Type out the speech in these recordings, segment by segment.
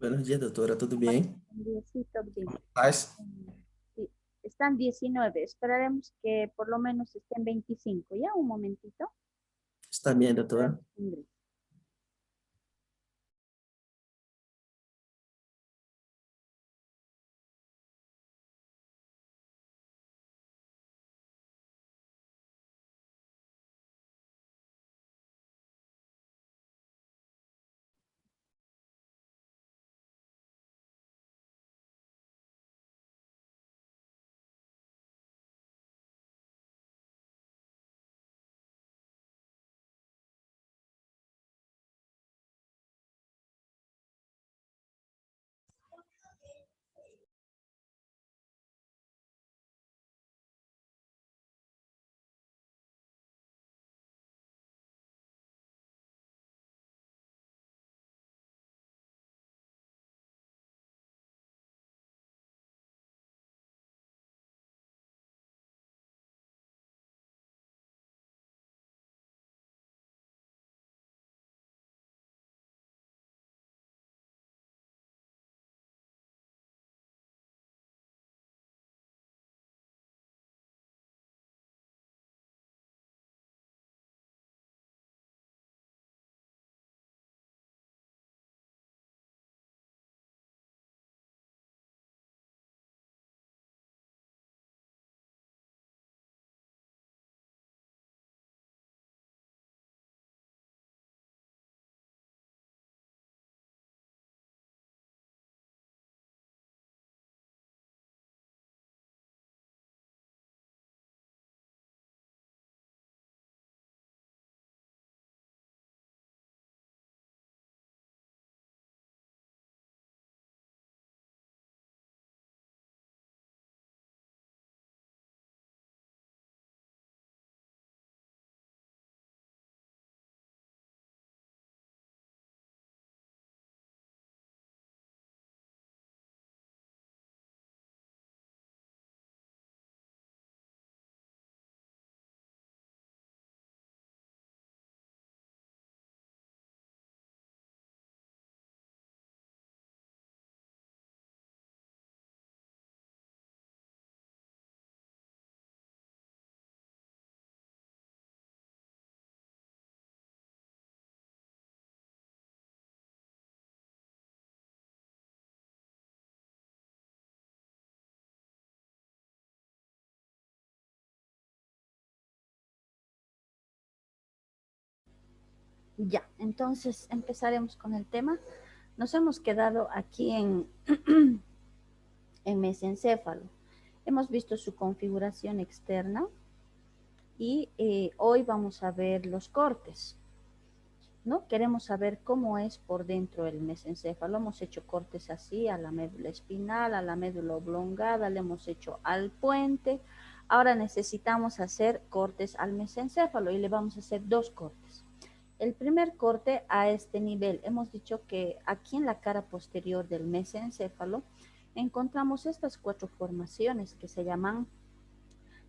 Buenos días, doctora, ¿todo Hola, bien? buen día, sí, todo bien. ¿Cómo estás? Sí, están 19. Esperaremos que por lo menos estén 25. Ya, un momentito. ¿Está bien, Esperemos doctora? que ingrese. Ya, entonces empezaremos con el tema. Nos hemos quedado aquí en mesencéfalo. Hemos visto su configuración externa y hoy vamos a ver los cortes, ¿no? Queremos saber cómo es por dentro el mesencéfalo. Hemos hecho cortes así a la médula espinal, a la médula oblongada, le hemos hecho al puente. Ahora necesitamos hacer cortes al mesencéfalo y le vamos a hacer dos cortes. El primer corte a este nivel, hemos dicho que aquí en la cara posterior del mesencéfalo encontramos estas cuatro formaciones que se llaman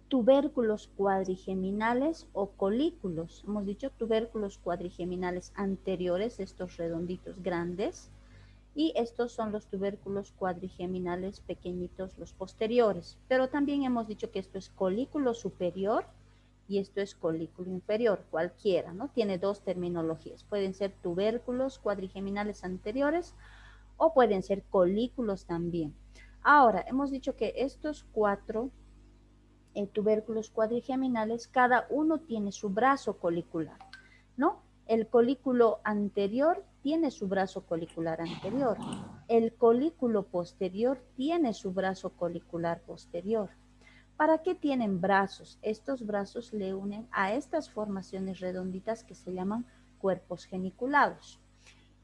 tubérculos cuadrigeminales o colículos. Hemos dicho tubérculos cuadrigeminales anteriores, estos redonditos grandes, y estos son los tubérculos cuadrigeminales pequeñitos, los posteriores. Pero también hemos dicho que esto es colículo superior y esto es colículo inferior, cualquiera, ¿no? Tiene dos terminologías. Pueden ser tubérculos cuadrigeminales anteriores o pueden ser colículos también. Ahora, hemos dicho que estos cuatro tubérculos cuadrigeminales, cada uno tiene su brazo colicular, ¿no? El colículo anterior tiene su brazo colicular anterior. El colículo posterior tiene su brazo colicular posterior. ¿Para qué tienen brazos? Estos brazos le unen a estas formaciones redonditas que se llaman cuerpos geniculados.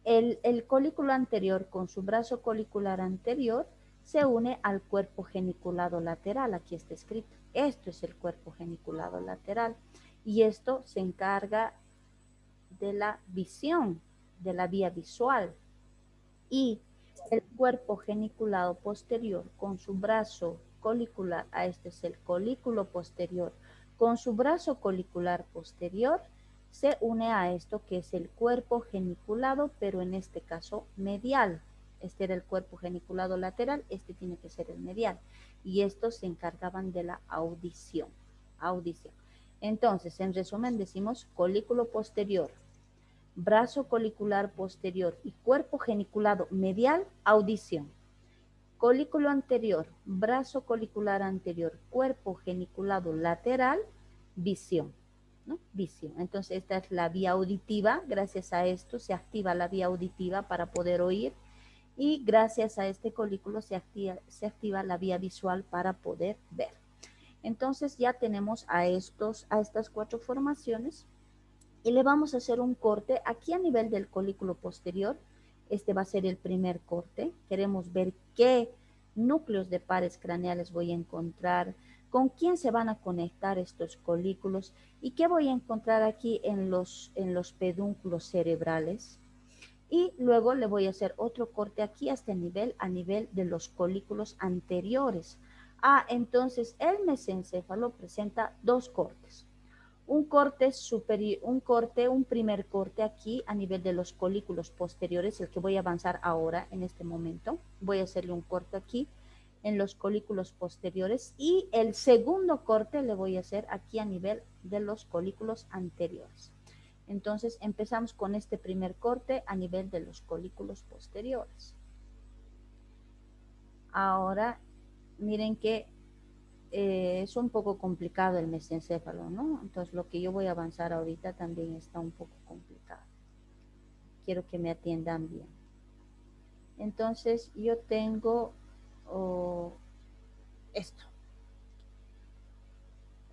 El colículo anterior con su brazo colicular anterior se une al cuerpo geniculado lateral. Aquí está escrito. Esto es el cuerpo geniculado lateral. Y esto se encarga de la visión, de la vía visual. Y el cuerpo geniculado posterior con su brazo colicular, este es el colículo posterior, con su brazo colicular posterior, se une a esto que es el cuerpo geniculado, pero en este caso medial. Este era el cuerpo geniculado lateral, este tiene que ser el medial. Y estos se encargaban de la audición. Audición. Entonces, en resumen, decimos colículo posterior, brazo colicular posterior y cuerpo geniculado medial, audición. Colículo anterior, brazo colicular anterior, cuerpo geniculado lateral, visión, ¿no? Visión. Entonces, esta es la vía auditiva. Gracias a esto se activa la vía auditiva para poder oír y gracias a este colículo se activa la vía visual para poder ver. Entonces, ya tenemos a estas 4 formaciones y le vamos a hacer un corte aquí a nivel del colículo posterior. Este va a ser el primer corte. Queremos ver qué núcleos de pares craneales voy a encontrar, con quién se van a conectar estos colículos y qué voy a encontrar aquí en los pedúnculos cerebrales. Y luego le voy a hacer otro corte aquí a este nivel, a nivel de los colículos anteriores. Entonces el mesencéfalo presenta 2 cortes. Un corte superior, un primer corte aquí a nivel de los colículos posteriores, el que voy a avanzar ahora en este momento. Voy a hacerle un corte aquí en los colículos posteriores y el segundo corte le voy a hacer aquí a nivel de los colículos anteriores. Entonces empezamos con este primer corte a nivel de los colículos posteriores. Ahora miren que es un poco complicado el mesencéfalo, ¿no? Entonces lo que yo voy a avanzar ahorita también está un poco complicado. Quiero que me atiendan bien. Entonces yo tengo esto.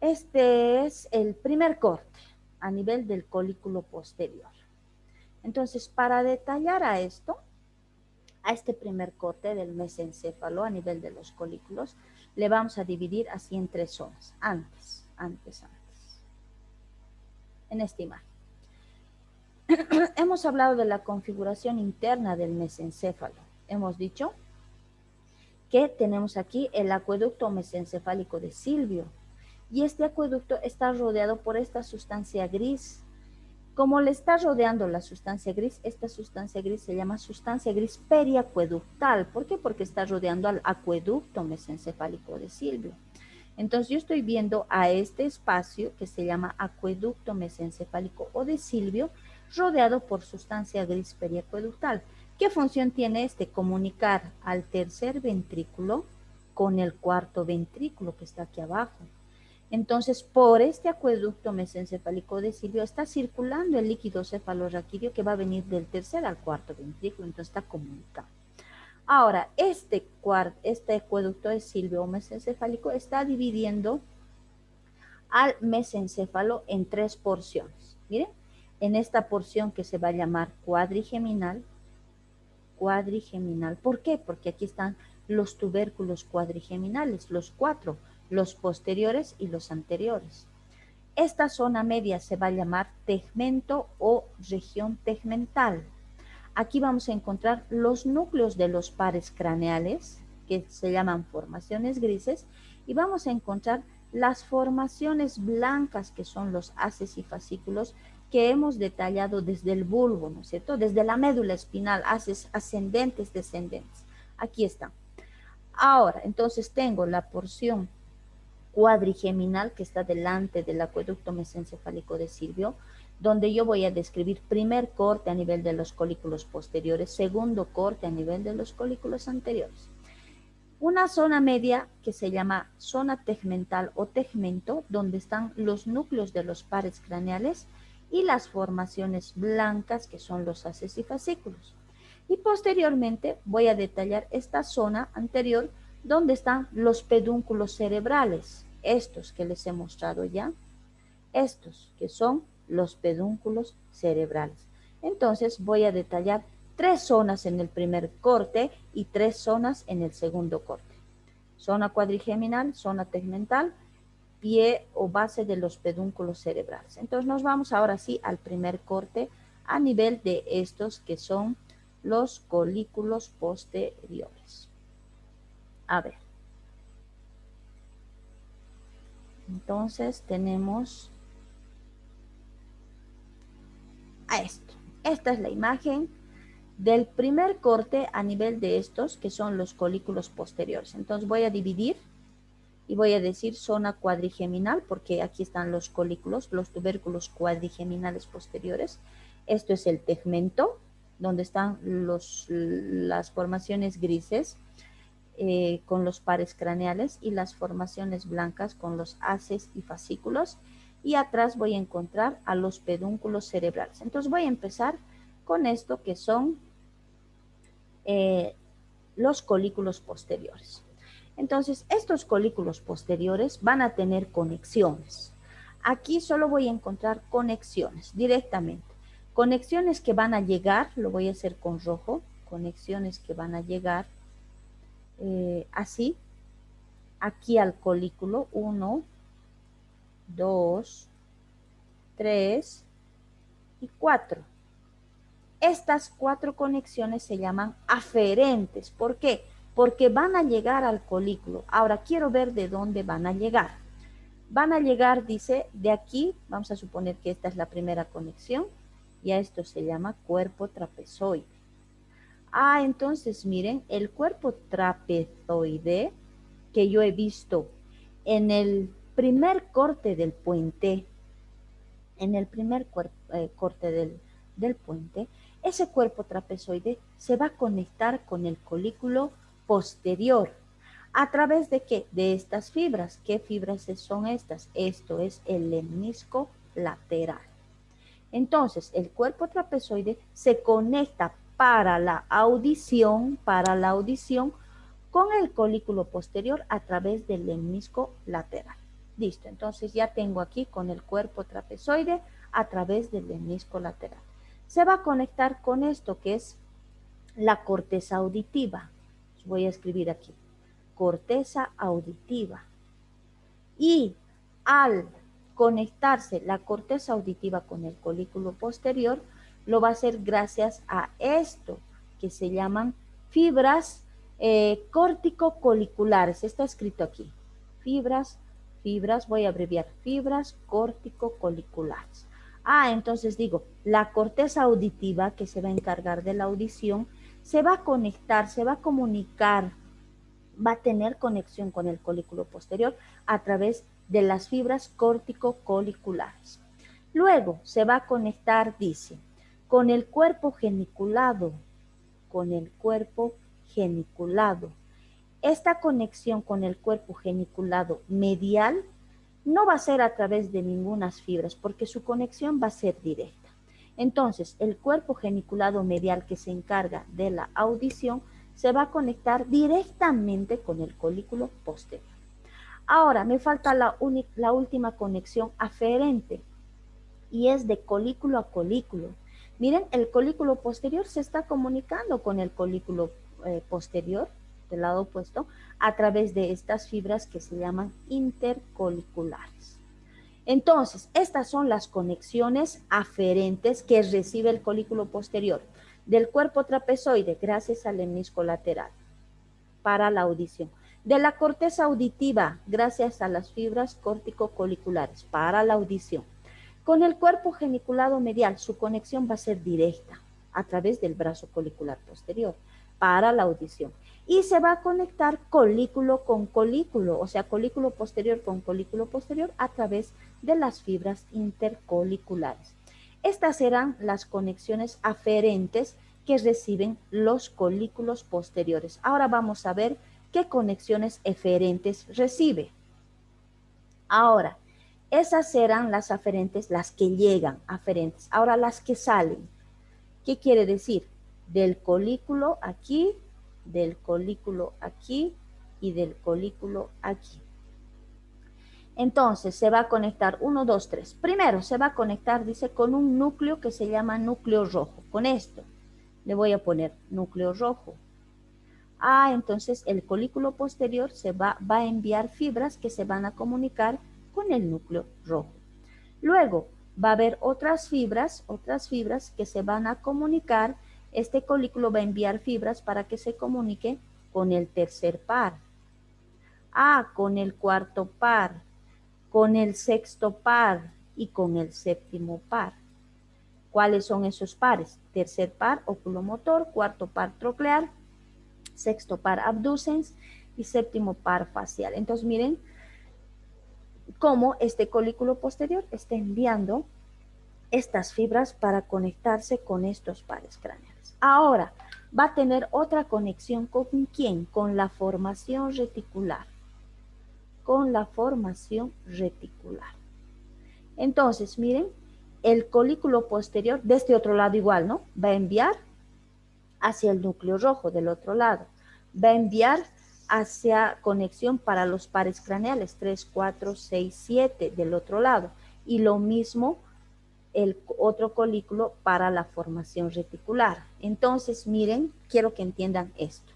Este es el primer corte a nivel del colículo posterior. Entonces, para detallar a esto, a este primer corte del mesencéfalo a nivel de los colículos, le vamos a dividir así en 3 zonas. Antes. En esta imagen. Hemos hablado de la configuración interna del mesencéfalo. Hemos dicho que tenemos aquí el acueducto mesencefálico de Silvio. Y este acueducto está rodeado por esta sustancia gris. Como le está rodeando la sustancia gris, esta sustancia gris se llama sustancia gris periacueductal. ¿Por qué? Porque está rodeando al acueducto mesencefálico de Silvio. Entonces yo estoy viendo a este espacio que se llama acueducto mesencefálico o de Silvio, rodeado por sustancia gris periacueductal. ¿Qué función tiene este? Comunicar al tercer ventrículo con el cuarto ventrículo que está aquí abajo. Entonces, por este acueducto mesencefálico de Silvio está circulando el líquido cefalorraquídeo que va a venir del tercer al cuarto ventrículo, entonces está comunicado. Ahora, este acueducto de Silvio o mesencefálico está dividiendo al mesencéfalo en 3 porciones. Miren, en esta porción que se va a llamar cuadrigeminal. ¿Por qué? Porque aquí están los tubérculos cuadrigeminales, los 4, los posteriores y los anteriores. Esta zona media se va a llamar tegmento o región tegmental. Aquí vamos a encontrar los núcleos de los pares craneales, que se llaman formaciones grises, y vamos a encontrar las formaciones blancas, que son los haces y fascículos, que hemos detallado desde el bulbo, ¿no es cierto? Desde la médula espinal, haces ascendentes, descendentes. Aquí están. Ahora, entonces tengo la porción cuadrigeminal que está delante del acueducto mesencefálico de Silvio, donde yo voy a describir primer corte a nivel de los colículos posteriores, segundo corte a nivel de los colículos anteriores. Una zona media que se llama zona tegmental o tegmento, donde están los núcleos de los pares craneales y las formaciones blancas que son los haces y fascículos. Y posteriormente voy a detallar esta zona anterior donde están los pedúnculos cerebrales, estos que les he mostrado ya, estos que son los pedúnculos cerebrales. Entonces voy a detallar 3 zonas en el primer corte y 3 zonas en el segundo corte. Zona cuadrigeminal, zona tegmental, pie o base de los pedúnculos cerebrales. Entonces nos vamos ahora sí al primer corte a nivel de estos que son los colículos posteriores. A ver. Entonces tenemos a esto. Esta es la imagen del primer corte a nivel de estos, que son los colículos posteriores. Entonces voy a dividir y voy a decir zona cuadrigeminal, porque aquí están los colículos, los tubérculos cuadrigeminales posteriores. Esto es el tegmento, donde están las formaciones grises con los pares craneales y las formaciones blancas con los haces y fascículos. Y atrás voy a encontrar a los pedúnculos cerebrales. Entonces voy a empezar con esto que son los colículos posteriores. Entonces, estos colículos posteriores van a tener conexiones. Aquí solo voy a encontrar conexiones directamente. Conexiones que van a llegar, lo voy a hacer con rojo, conexiones que van a llegar así, aquí al colículo, 1, 2, 3 y 4. Estas 4 conexiones se llaman aferentes. ¿Por qué? Porque van a llegar al colículo. Ahora quiero ver de dónde van a llegar. Van a llegar, dice, de aquí, vamos a suponer que esta es la primera conexión, y a esto se llama cuerpo trapezoide. Ah, entonces miren, el cuerpo trapezoide que yo he visto en el primer corte del puente, corte del puente, ese cuerpo trapezoide se va a conectar con el colículo posterior. ¿A través de qué? De estas fibras. ¿Qué fibras son estas? Esto es el lemnisco lateral. Entonces, el cuerpo trapezoide se conecta para la audición con el colículo posterior a través del lemnisco lateral. Listo, entonces ya tengo aquí con el cuerpo trapezoide a través del lemnisco lateral. Se va a conectar con esto que es la corteza auditiva. Voy a escribir aquí, corteza auditiva. Y al conectarse la corteza auditiva con el colículo posterior, lo va a hacer gracias a esto que se llaman fibras córtico-coliculares. Está escrito aquí. Fibras, voy a abreviar, fibras córtico-coliculares. Ah, entonces digo, la corteza auditiva que se va a encargar de la audición se va a conectar, se va a comunicar, va a tener conexión con el colículo posterior a través de las fibras córtico-coliculares. Luego se va a conectar, dice, con el cuerpo geniculado, Esta conexión con el cuerpo geniculado medial no va a ser a través de ninguna fibras porque su conexión va a ser directa. Entonces, el cuerpo geniculado medial que se encarga de la audición se va a conectar directamente con el colículo posterior. Ahora, me falta la última conexión aferente y es de colículo a colículo. Miren, el colículo posterior se está comunicando con el colículo posterior, del lado opuesto, a través de estas fibras que se llaman intercoliculares. Entonces, estas son las conexiones aferentes que recibe el colículo posterior del cuerpo trapezoide gracias al lemnisco lateral para la audición. De la corteza auditiva gracias a las fibras córtico-coliculares para la audición. Con el cuerpo geniculado medial, su conexión va a ser directa a través del brazo colicular posterior para la audición. Y se va a conectar colículo con colículo, o sea, colículo posterior con colículo posterior a través de las fibras intercoliculares. Estas serán las conexiones aferentes que reciben los colículos posteriores. Ahora vamos a ver qué conexiones eferentes recibe. Ahora, esas serán las aferentes, las que llegan, aferentes. Ahora las que salen. ¿Qué quiere decir? Del colículo aquí, del colículo aquí y del colículo aquí. Entonces se va a conectar 1, 2, 3. Primero se va a conectar, dice, con un núcleo que se llama núcleo rojo. Con esto le voy a poner núcleo rojo. Ah, entonces el colículo posterior va a enviar fibras que se van a comunicar con el núcleo rojo. Luego va a haber otras fibras que se van a comunicar. Este colículo va a enviar fibras para que se comunique con el tercer par. Ah, con el cuarto par, con el sexto par y con el séptimo par. ¿Cuáles son esos pares? Tercer par oculomotor, cuarto par troclear, sexto par abducens y séptimo par facial. Entonces miren cómo este colículo posterior está enviando estas fibras para conectarse con estos pares craneales. Ahora, va a tener otra conexión con ¿quién? Con la formación reticular. Con la formación reticular. Entonces, miren, el colículo posterior, de este otro lado igual, ¿no? Va a enviar hacia el núcleo rojo del otro lado. Va a enviar hacia conexión para los pares craneales, 3, 4, 6, 7 del otro lado. Y lo mismo el otro colículo para la formación reticular. Entonces, miren, quiero que entiendan esto.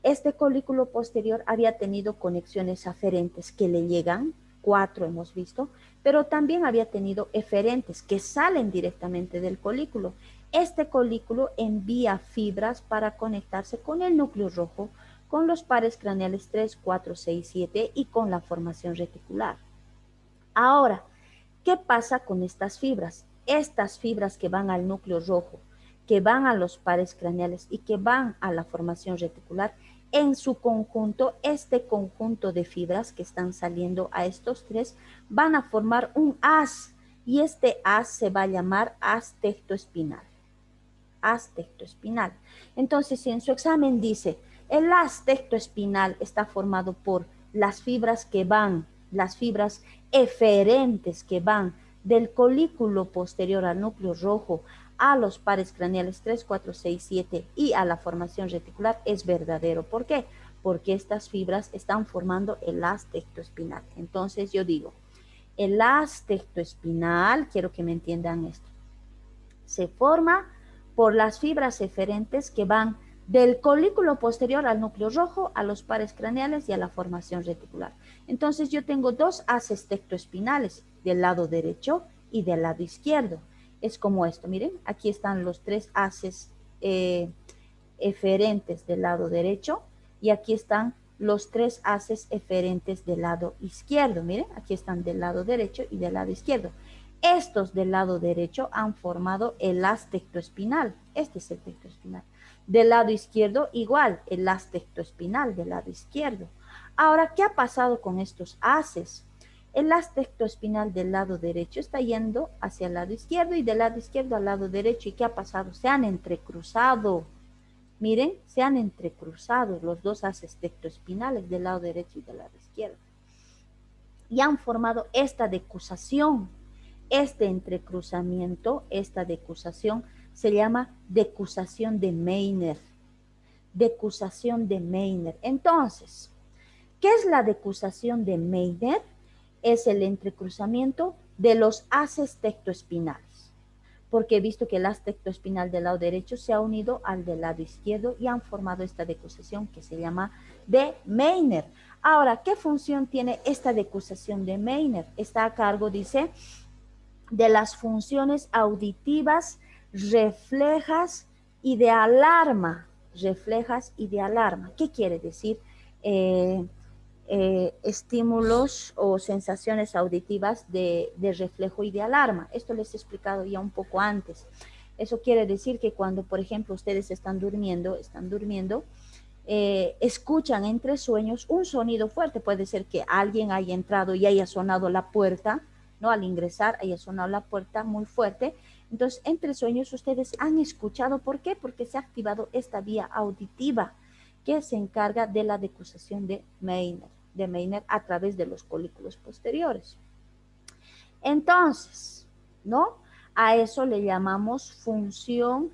Este colículo posterior había tenido conexiones aferentes que le llegan, 4 hemos visto, pero también había tenido eferentes que salen directamente del colículo. Este colículo envía fibras para conectarse con el núcleo rojo, con los pares craneales 3, 4, 6, 7 y con la formación reticular. Ahora, ¿qué pasa con estas fibras? Estas fibras que van al núcleo rojo, que van a los pares craneales y que van a la formación reticular, en su conjunto, este conjunto de fibras que están saliendo a estos tres van a formar un haz y este haz se va a llamar haz tectoespinal. Haz tectoespinal. Entonces, si en su examen dice, el haz tectoespinal está formado por las fibras que van, las fibras eferentes que van del colículo posterior al núcleo rojo a los pares craneales 3, 4, 6, 7 y a la formación reticular, es verdadero. ¿Por qué? Porque estas fibras están formando el haz tectoespinal. Entonces yo digo, el haz tectoespinal, quiero que me entiendan esto, se forma por las fibras eferentes que van del colículo posterior al núcleo rojo, a los pares craneales y a la formación reticular. Entonces yo tengo dos haces tectoespinales del lado derecho y del lado izquierdo. Es como esto, miren, aquí están los tres haces eferentes del lado derecho y aquí están los tres haces eferentes del lado izquierdo. Miren, aquí están del lado derecho y del lado izquierdo. Estos del lado derecho han formado el haz tectoespinal. Este es el tectoespinal. Del lado izquierdo, igual, el haz tectoespinal del lado izquierdo. Ahora, ¿qué ha pasado con estos haces? El haz tectoespinal del lado derecho está yendo hacia el lado izquierdo y del lado izquierdo al lado derecho. ¿Y qué ha pasado? Se han entrecruzado. Miren, se han entrecruzado los dos haces tectoespinales del lado derecho y del lado izquierdo. Y han formado esta decusación. Este entrecruzamiento, esta decusación, se llama decusación de Meiner. Decusación de Meiner. Entonces, ¿qué es la decusación de Meiner? Es el entrecruzamiento de los haces tectoespinales. Porque he visto que el haz tectoespinal del lado derecho se ha unido al del lado izquierdo y han formado esta decusación que se llama de Meiner. Ahora, ¿qué función tiene esta decusación de Meiner? Está a cargo, dice, de las funciones auditivas, reflejas y de alarma. Reflejas y de alarma. ¿Qué quiere decir? Estímulos o sensaciones auditivas de reflejo y de alarma. Esto les he explicado ya un poco antes. Eso quiere decir que cuando, por ejemplo, ustedes están durmiendo, escuchan entre sueños un sonido fuerte. Puede ser que alguien haya entrado y haya sonado la puerta, ¿no? Al ingresar haya sonado la puerta muy fuerte. Entonces, entre sueños ustedes han escuchado. ¿Por qué? Porque se ha activado esta vía auditiva que se encarga de la decusación de Meiner a través de los colículos posteriores. Entonces, ¿no? A eso le llamamos función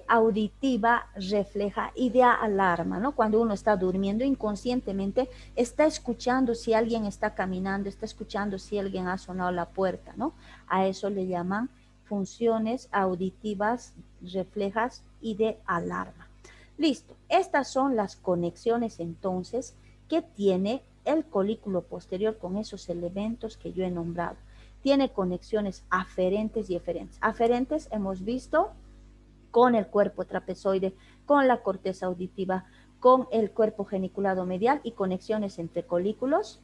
auditiva, refleja y de alarma, ¿no? Cuando uno está durmiendo inconscientemente, está escuchando si alguien está caminando, está escuchando si alguien ha sonado la puerta, ¿no? A eso le llaman funciones auditivas, reflejas y de alarma. Listo, estas son las conexiones entonces que tiene el colículo posterior con esos elementos que yo he nombrado. Tiene conexiones aferentes y eferentes. Aferentes hemos visto con el cuerpo trapezoide, con la corteza auditiva, con el cuerpo geniculado medial y conexiones entre colículos.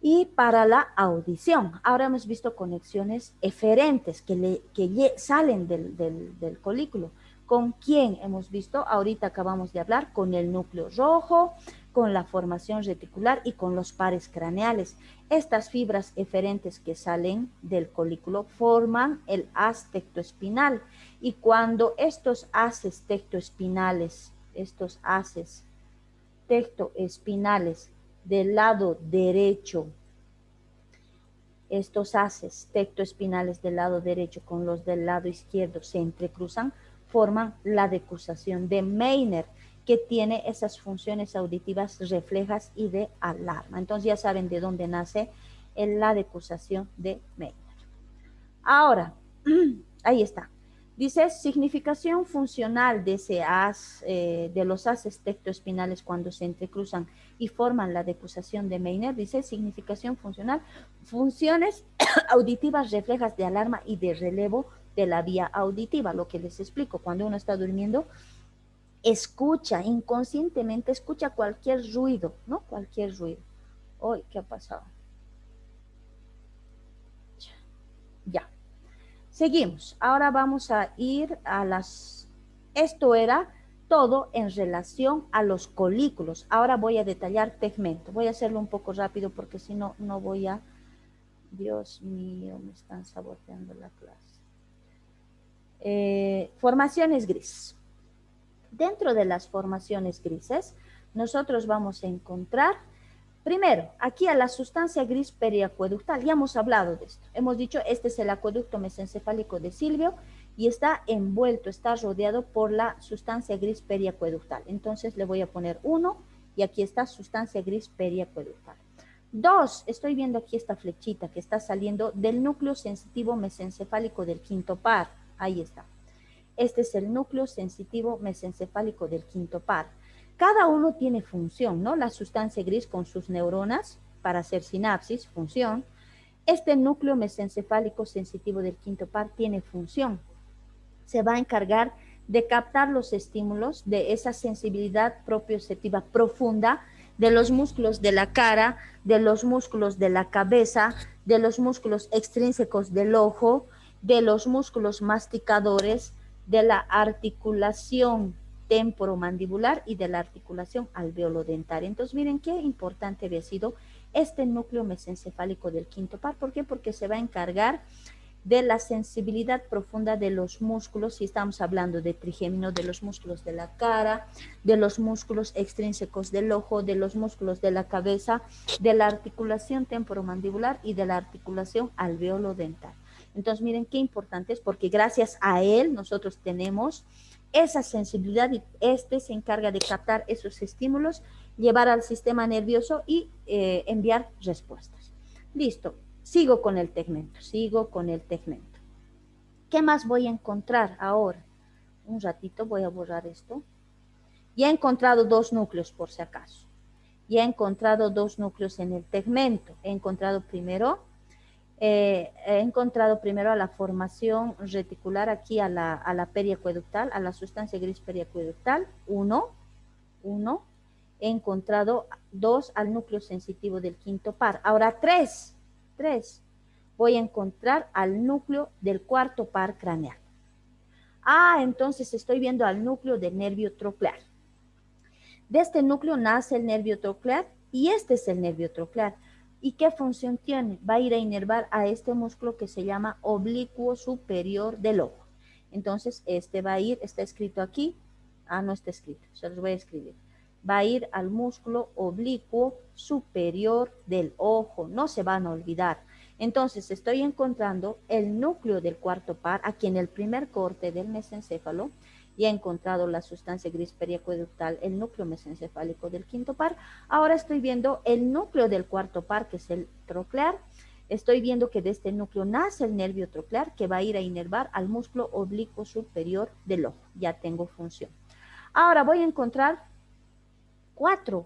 Y para la audición, ahora hemos visto conexiones eferentes que salen del colículo. ¿Con quién hemos visto? Ahorita acabamos de hablar con el núcleo rojo, con la formación reticular y con los pares craneales. Estas fibras eferentes que salen del colículo forman el haz tectoespinal. Y cuando estos haces tectoespinales del lado derecho, estos haces tectoespinales del lado derecho con los del lado izquierdo se entrecruzan, forman la decusación de Meiner, que tiene esas funciones auditivas reflejas y de alarma. Entonces ya saben de dónde nace la decusación de Meiner. Ahora, ahí está. Dice, significación funcional de ese haz, de los haces tectoespinales cuando se entrecruzan y forman la decusación de Meiner. Dice, significación funcional, funciones auditivas reflejas de alarma y de relevo de la vía auditiva. Lo que les explico, cuando uno está durmiendo, escucha, inconscientemente escucha cualquier ruido, ¿no? Cualquier ruido. Uy, ¿qué ha pasado? Ya. Seguimos. Ahora vamos a ir a las... Esto era todo en relación a los colículos. Ahora voy a detallar tegmento. Voy a hacerlo un poco rápido porque si no, no voy a... Dios mío, me están saboteando la clase. Formaciones grises. Dentro de las formaciones grises, nosotros vamos a encontrar... Primero, aquí a la sustancia gris periacueductal, ya hemos hablado de esto. Hemos dicho, este es el acueducto mesencefálico de Silvio y está envuelto, está rodeado por la sustancia gris periacueductal. Entonces le voy a poner 1 y aquí está sustancia gris periacueductal. 2, estoy viendo aquí esta flechita que está saliendo del núcleo sensitivo mesencefálico del quinto par. Ahí está. Este es el núcleo sensitivo mesencefálico del quinto par. Cada uno tiene función, ¿no? La sustancia gris con sus neuronas para hacer sinapsis, función. Este núcleo mesencefálico sensitivo del quinto par tiene función. Se va a encargar de captar los estímulos de esa sensibilidad propioceptiva profunda de los músculos de la cara, de los músculos de la cabeza, de los músculos extrínsecos del ojo, de los músculos masticadores, de la articulación temporomandibular y de la articulación alveolodentaria. Entonces, miren qué importante había sido este núcleo mesencefálico del quinto par. ¿Por qué? Porque se va a encargar de la sensibilidad profunda de los músculos, si estamos hablando de trigémino, de los músculos de la cara, de los músculos extrínsecos del ojo, de los músculos de la cabeza, de la articulación temporomandibular y de la articulación alveolodental. Entonces, miren qué importante es, porque gracias a él nosotros tenemos esa sensibilidad y este se encarga de captar esos estímulos, llevar al sistema nervioso y enviar respuestas. Listo. Sigo con el tegmento. ¿Qué más voy a encontrar ahora? Un ratito voy a borrar esto. Ya he encontrado 2 núcleos por si acaso. Ya he encontrado 2 núcleos en el tegmento. He encontrado primero a la formación reticular aquí a la periacueductal, a la sustancia gris periacueductal, 1. He encontrado 2 al núcleo sensitivo del quinto par. Ahora 3. Voy a encontrar al núcleo del cuarto par craneal. Entonces estoy viendo al núcleo del nervio troclear. De este núcleo nace el nervio troclear y este es el nervio troclear. ¿Y qué función tiene? Va a ir a inervar a este músculo que se llama oblicuo superior del ojo. Entonces este va a ir, está escrito aquí, no está escrito, se los voy a escribir. Va a ir al músculo oblicuo superior del ojo, no se van a olvidar. Entonces estoy encontrando el núcleo del cuarto par, aquí en el primer corte del mesencéfalo, y he encontrado la sustancia gris periacueductal, el núcleo mesencefálico del quinto par. Ahora estoy viendo el núcleo del cuarto par, que es el troclear. Estoy viendo que de este núcleo nace el nervio troclear, que va a ir a inervar al músculo oblicuo superior del ojo. Ya tengo función. Ahora voy a encontrar 4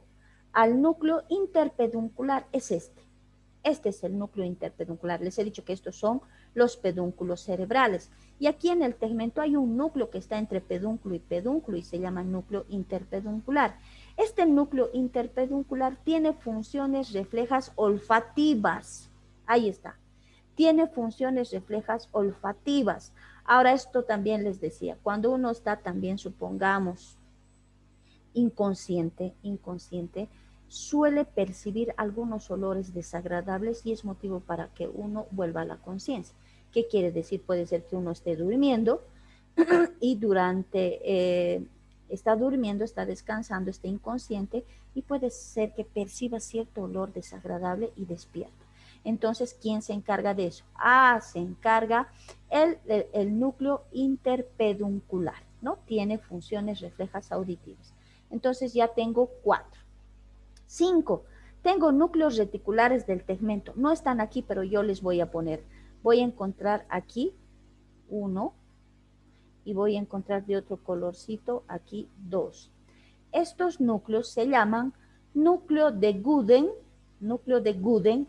al núcleo interpeduncular, es este. Este es el núcleo interpeduncular. Les he dicho que estos son los pedúnculos cerebrales. Y aquí en el tegmento hay un núcleo que está entre pedúnculo y se llama núcleo interpeduncular. Este núcleo interpeduncular tiene funciones reflejas olfativas. Ahí está. Tiene funciones reflejas olfativas. Ahora esto también les decía, cuando uno está también, supongamos, inconsciente, suele percibir algunos olores desagradables y es motivo para que uno vuelva a la conciencia. ¿Qué quiere decir? Puede ser que uno esté durmiendo y está durmiendo, está descansando, está inconsciente y puede ser que perciba cierto olor desagradable y despierta. Entonces, ¿quién se encarga de eso? Se encarga el núcleo interpeduncular, ¿no? Tiene funciones reflejas auditivas. Entonces ya tengo 4. 5. Tengo núcleos reticulares del tegmento. No están aquí, pero yo les voy a poner. Voy a encontrar aquí 1 y voy a encontrar de otro colorcito aquí 2. Estos núcleos se llaman núcleo de Guden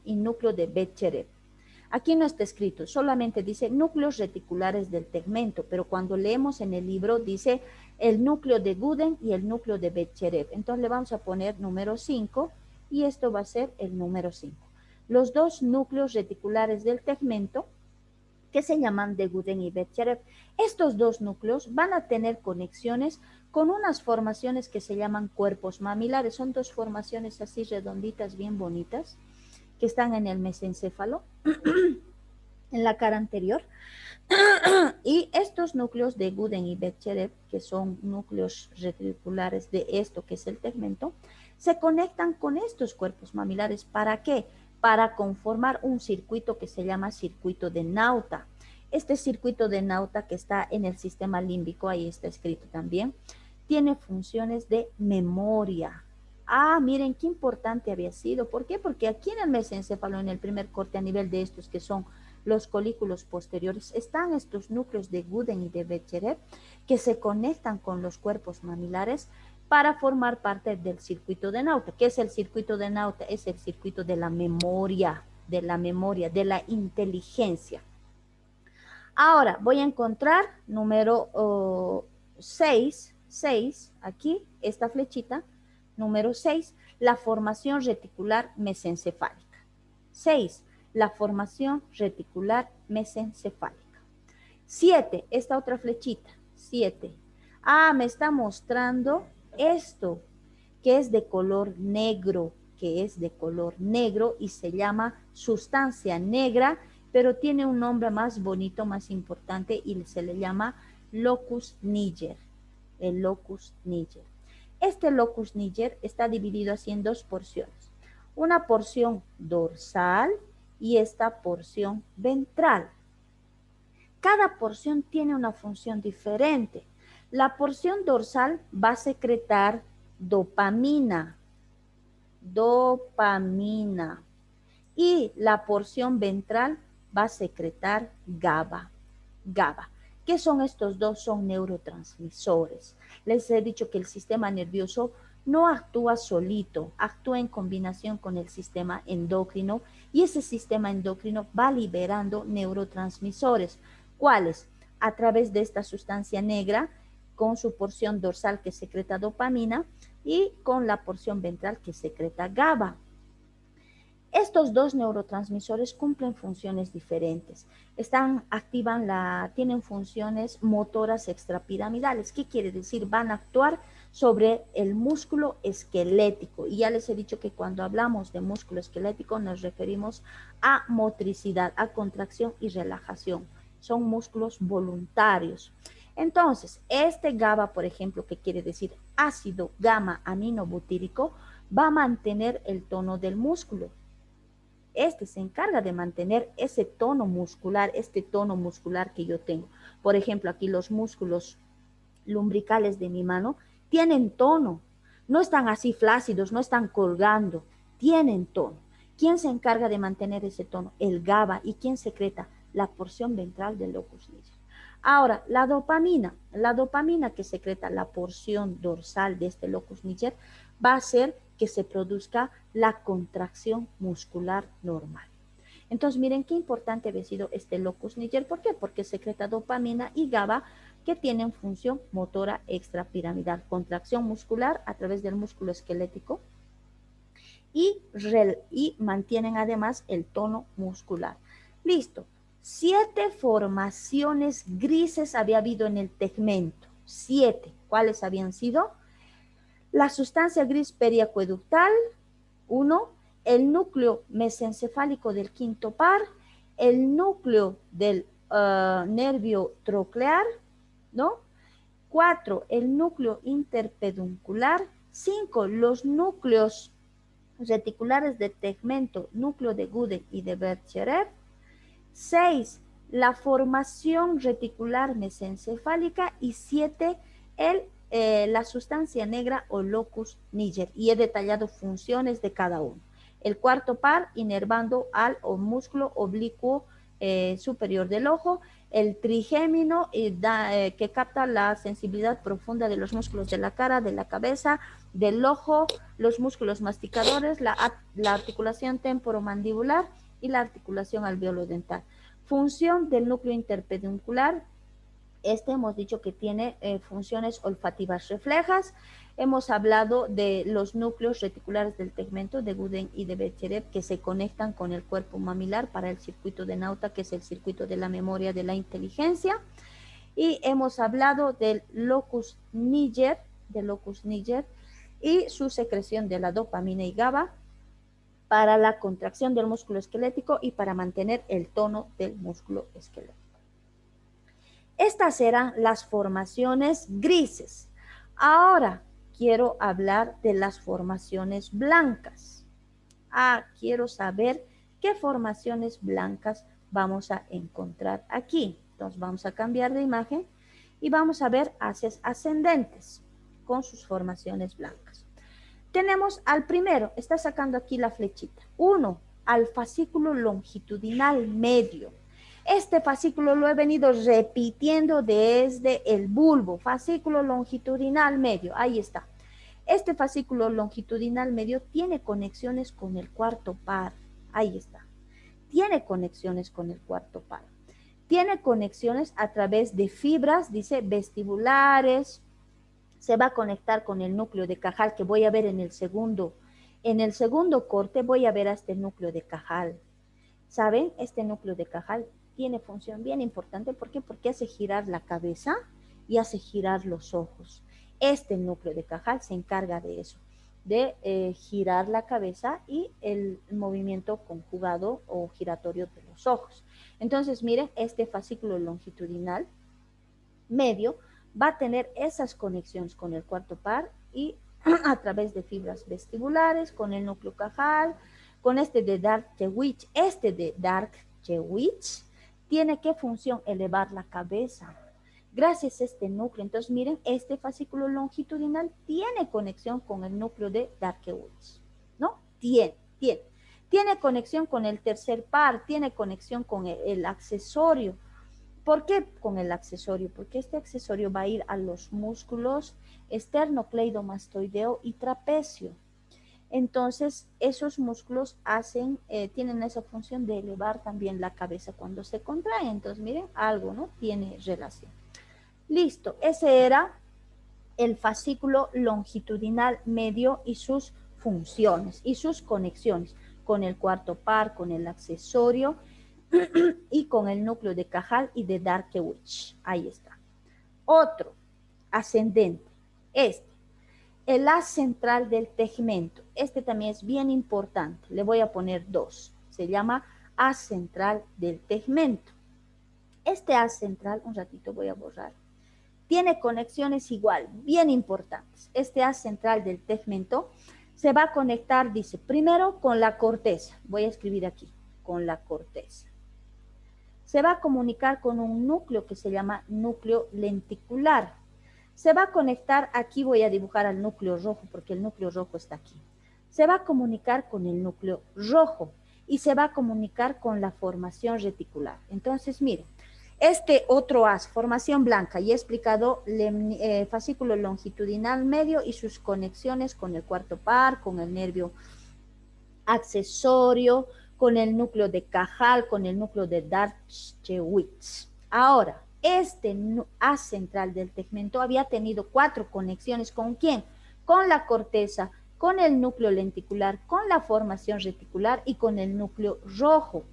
y núcleo de Betcherev. Aquí no está escrito, solamente dice núcleos reticulares del tegmento, pero cuando leemos en el libro dice el núcleo de Guden y el núcleo de Betcherev. Entonces le vamos a poner número 5 y esto va a ser el número 5. Los dos núcleos reticulares del tegmento que se llaman de Guden y Betcherev. Estos dos núcleos van a tener conexiones con unas formaciones que se llaman cuerpos mamilares. Son dos formaciones así redonditas, bien bonitas, que están en el mesencéfalo, en la cara anterior. Y estos núcleos de Guden y Betcherev, que son núcleos reticulares de esto que es el tegmento, se conectan con estos cuerpos mamilares. ¿Para qué? Para conformar un circuito que se llama circuito de Nauta. Este circuito de Nauta que está en el sistema límbico, ahí está escrito también, tiene funciones de memoria. Miren qué importante había sido. ¿Por qué? Porque aquí en el mesencéfalo, en el primer corte a nivel de estos que son los colículos posteriores, están estos núcleos de Guden y de Betcherev que se conectan con los cuerpos mamilares para formar parte del circuito de Nauta. ¿Qué es el circuito de Nauta? Es el circuito de la memoria, de la inteligencia. Ahora voy a encontrar número 6, aquí, esta flechita, número 6, la formación reticular mesencefálica. 6, la formación reticular mesencefálica. 7, esta otra flechita, 7. Me está mostrando esto, que es de color negro, y se llama sustancia negra, pero tiene un nombre más bonito, más importante, y se le llama locus niger, el locus niger. Este locus niger está dividido así en dos porciones, una porción dorsal y esta porción ventral. Cada porción tiene una función diferente. La porción dorsal va a secretar dopamina, y la porción ventral va a secretar GABA. ¿Qué son estos dos? Son neurotransmisores. Les he dicho que el sistema nervioso no actúa solito, actúa en combinación con el sistema endocrino y ese sistema endocrino va liberando neurotransmisores. ¿Cuáles? A través de esta sustancia negra con su porción dorsal que secreta dopamina y con la porción ventral que secreta GABA. Estos dos neurotransmisores cumplen funciones diferentes. Tienen funciones motoras extrapiramidales. ¿Qué quiere decir? Van a actuar sobre el músculo esquelético. Y ya les he dicho que cuando hablamos de músculo esquelético nos referimos a motricidad, a contracción y relajación. Son músculos voluntarios. Entonces, este GABA, por ejemplo, que quiere decir ácido gamma aminobutírico, va a mantener el tono del músculo. Este se encarga de mantener ese tono muscular, que yo tengo. Por ejemplo, aquí los músculos lumbricales de mi mano tienen tono. No están así flácidos, no están colgando, tienen tono. ¿Quién se encarga de mantener ese tono? El GABA. ¿Y quién secreta? La porción ventral del locus niger. Ahora, la dopamina que secreta la porción dorsal de este locus niger va a hacer que se produzca la contracción muscular normal. Entonces, miren qué importante ha sido este locus niger. ¿Por qué? Porque secreta dopamina y GABA que tienen función motora extrapiramidal, contracción muscular a través del músculo esquelético y mantienen además el tono muscular. Listo. 7 formaciones grises había habido en el tegmento. 7. ¿Cuáles habían sido? La sustancia gris periacueductal, 1. El núcleo mesencefálico del quinto par, el núcleo del nervio troclear, ¿no? 4. El núcleo interpeduncular. 5. Los núcleos reticulares de tegmento, núcleo de Guden y de Bercherer. 6. La formación reticular mesencefálica. Y 7. La sustancia negra o locus niger. Y he detallado funciones de cada uno. El cuarto par inervando al músculo oblicuo superior del ojo. El trigémino que capta la sensibilidad profunda de los músculos de la cara, de la cabeza, del ojo, los músculos masticadores, la articulación temporomandibular y la articulación alveolo-dental. Función del núcleo interpeduncular. Hemos dicho que tiene funciones olfativas reflejas. Hemos hablado de los núcleos reticulares del tegmento de Guden y de Bercherev que se conectan con el cuerpo mamilar para el circuito de Nauta, que es el circuito de la memoria de la inteligencia. Y hemos hablado del locus niger y su secreción de la dopamina y GABA para la contracción del músculo esquelético y para mantener el tono del músculo esquelético. Estas eran las formaciones grises. Ahora quiero hablar de las formaciones blancas. Quiero saber qué formaciones blancas vamos a encontrar aquí. Entonces vamos a cambiar de imagen y vamos a ver haces ascendentes con sus formaciones blancas. Tenemos al primero, está sacando aquí la flechita. 1, al fascículo longitudinal medio. Este fascículo lo he venido repitiendo desde el bulbo, fascículo longitudinal medio, ahí está. Este fascículo longitudinal medio tiene conexiones con el cuarto par, ahí está. Tiene conexiones con el cuarto par. Tiene conexiones a través de fibras, dice, vestibulares. Se va a conectar con el núcleo de Cajal que voy a ver en el segundo. En el segundo corte voy a ver a este núcleo de Cajal. ¿Saben? Este núcleo de Cajal tiene función bien importante. ¿Por qué? Porque hace girar la cabeza y hace girar los ojos. Este núcleo de Cajal se encarga de eso, de girar la cabeza y el movimiento conjugado o giratorio de los ojos. Entonces, miren, este fascículo longitudinal medio va a tener esas conexiones con el cuarto par y a través de fibras vestibulares, con el núcleo Cajal, con este de Dark-Chewich. Este de Dark-Chewich tiene ¿qué función? Elevar la cabeza. Gracias a este núcleo, entonces miren, este fascículo longitudinal tiene conexión con el núcleo de Dark-Chewich, ¿no? Tiene conexión con el tercer par, tiene conexión con el accesorio. ¿Por qué con el accesorio? Porque este accesorio va a ir a los músculos esternocleidomastoideo y trapecio. Entonces, esos músculos tienen esa función de elevar también la cabeza cuando se contrae. Entonces, miren, algo, ¿no? Tiene relación. Listo, ese era el fascículo longitudinal medio y sus funciones y sus conexiones con el cuarto par, con el accesorio y con el núcleo de Cajal y de Darkewich. Ahí está. Otro ascendente, el haz central del tegmento. Este también es bien importante. Le voy a poner 2. Se llama haz central del tegmento. Este haz central, un ratito voy a borrar, tiene conexiones igual, bien importantes. Este haz central del tegmento se va a conectar, dice, primero con la corteza. Voy a escribir aquí, con la corteza. Se va a comunicar con un núcleo que se llama núcleo lenticular. Se va a conectar, aquí voy a dibujar al núcleo rojo porque el núcleo rojo está aquí. Se va a comunicar con el núcleo rojo y se va a comunicar con la formación reticular. Entonces, miren, este otro haz, formación blanca, y he explicado fascículo longitudinal medio y sus conexiones con el cuarto par, con el nervio accesorio, con el núcleo de Cajal, con el núcleo de Dershowitz. Ahora, este haz central del tegmento había tenido 4 conexiones. ¿Con quién? Con la corteza, con el núcleo lenticular, con la formación reticular y con el núcleo rojo.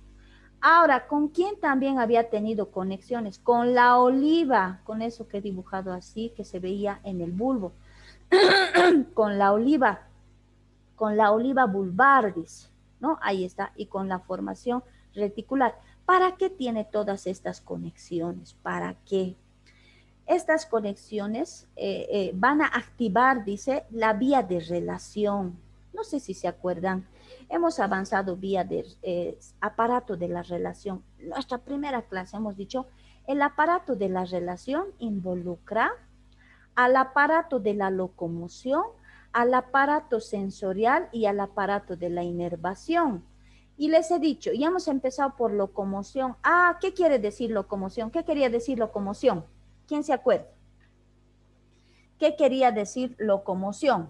Ahora, ¿con quién también había tenido conexiones? Con la oliva, con eso que he dibujado así, que se veía en el bulbo. con la oliva bulbardis, ¿no? Ahí está, y con la formación reticular. ¿Para qué tiene todas estas conexiones? ¿Para qué? Estas conexiones van a activar, dice, la vía de relación. No sé si se acuerdan, hemos avanzado vía de aparato de la relación. Nuestra primera clase hemos dicho, el aparato de la relación involucra al aparato de la locomoción, al aparato sensorial y al aparato de la inervación. Y les he dicho, ya hemos empezado por locomoción. Ah, ¿qué quiere decir locomoción? ¿Qué quería decir locomoción? ¿Quién se acuerda? ¿Qué quería decir locomoción?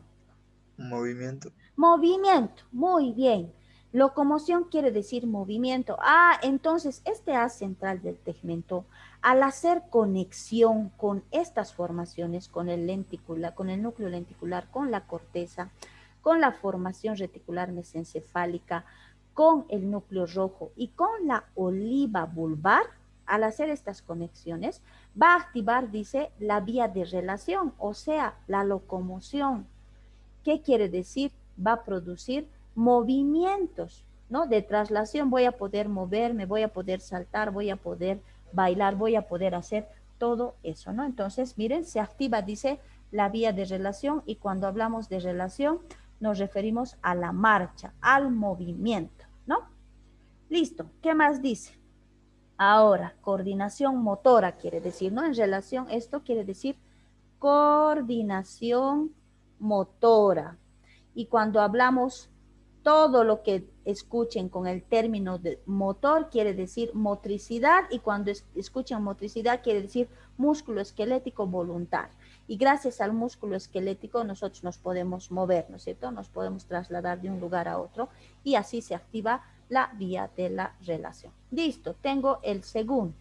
Movimiento. Movimiento, muy bien. Locomoción quiere decir movimiento. Ah, entonces este haz central del tegmento, al hacer conexión con estas formaciones, con el lenticular, con el núcleo lenticular, con la corteza, con la formación reticular mesencefálica, con el núcleo rojo y con la oliva bulbar, al hacer estas conexiones, va a activar, dice, la vía de relación, o sea, la locomoción. ¿Qué quiere decir? Va a producir movimientos, ¿no? De traslación, voy a poder moverme, voy a poder saltar, voy a poder bailar, voy a poder hacer todo eso, ¿no? Entonces, miren, se activa, dice, la vía de relación, y cuando hablamos de relación nos referimos a la marcha, al movimiento, ¿no? Listo, ¿qué más dice? Ahora, coordinación motora quiere decir, ¿no? En relación, esto quiere decir coordinación motora. Y cuando hablamos todo lo que escuchen con el término de motor quiere decir motricidad, y cuando escuchan motricidad quiere decir músculo esquelético voluntario. Y gracias al músculo esquelético nosotros nos podemos mover, ¿no es cierto? Nos podemos trasladar de un lugar a otro y así se activa la vía de la relación. Listo, tengo el segundo.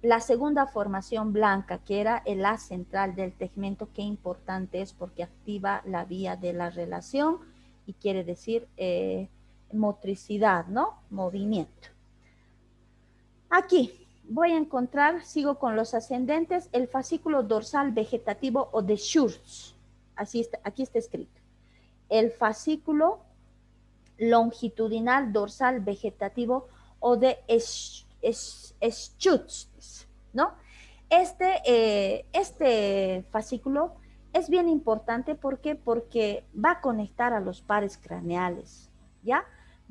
La segunda formación blanca, que era el haz central del tegmento, qué importante es porque activa la vía de la relación y quiere decir motricidad, ¿no? Movimiento. Aquí voy a encontrar, sigo con los ascendentes, el fascículo dorsal vegetativo o de Schurz. Así está, aquí está escrito. El fascículo longitudinal dorsal vegetativo o de Schutz, ¿no? Este fascículo es bien importante, ¿por qué? Porque va a conectar a los pares craneales, ¿ya?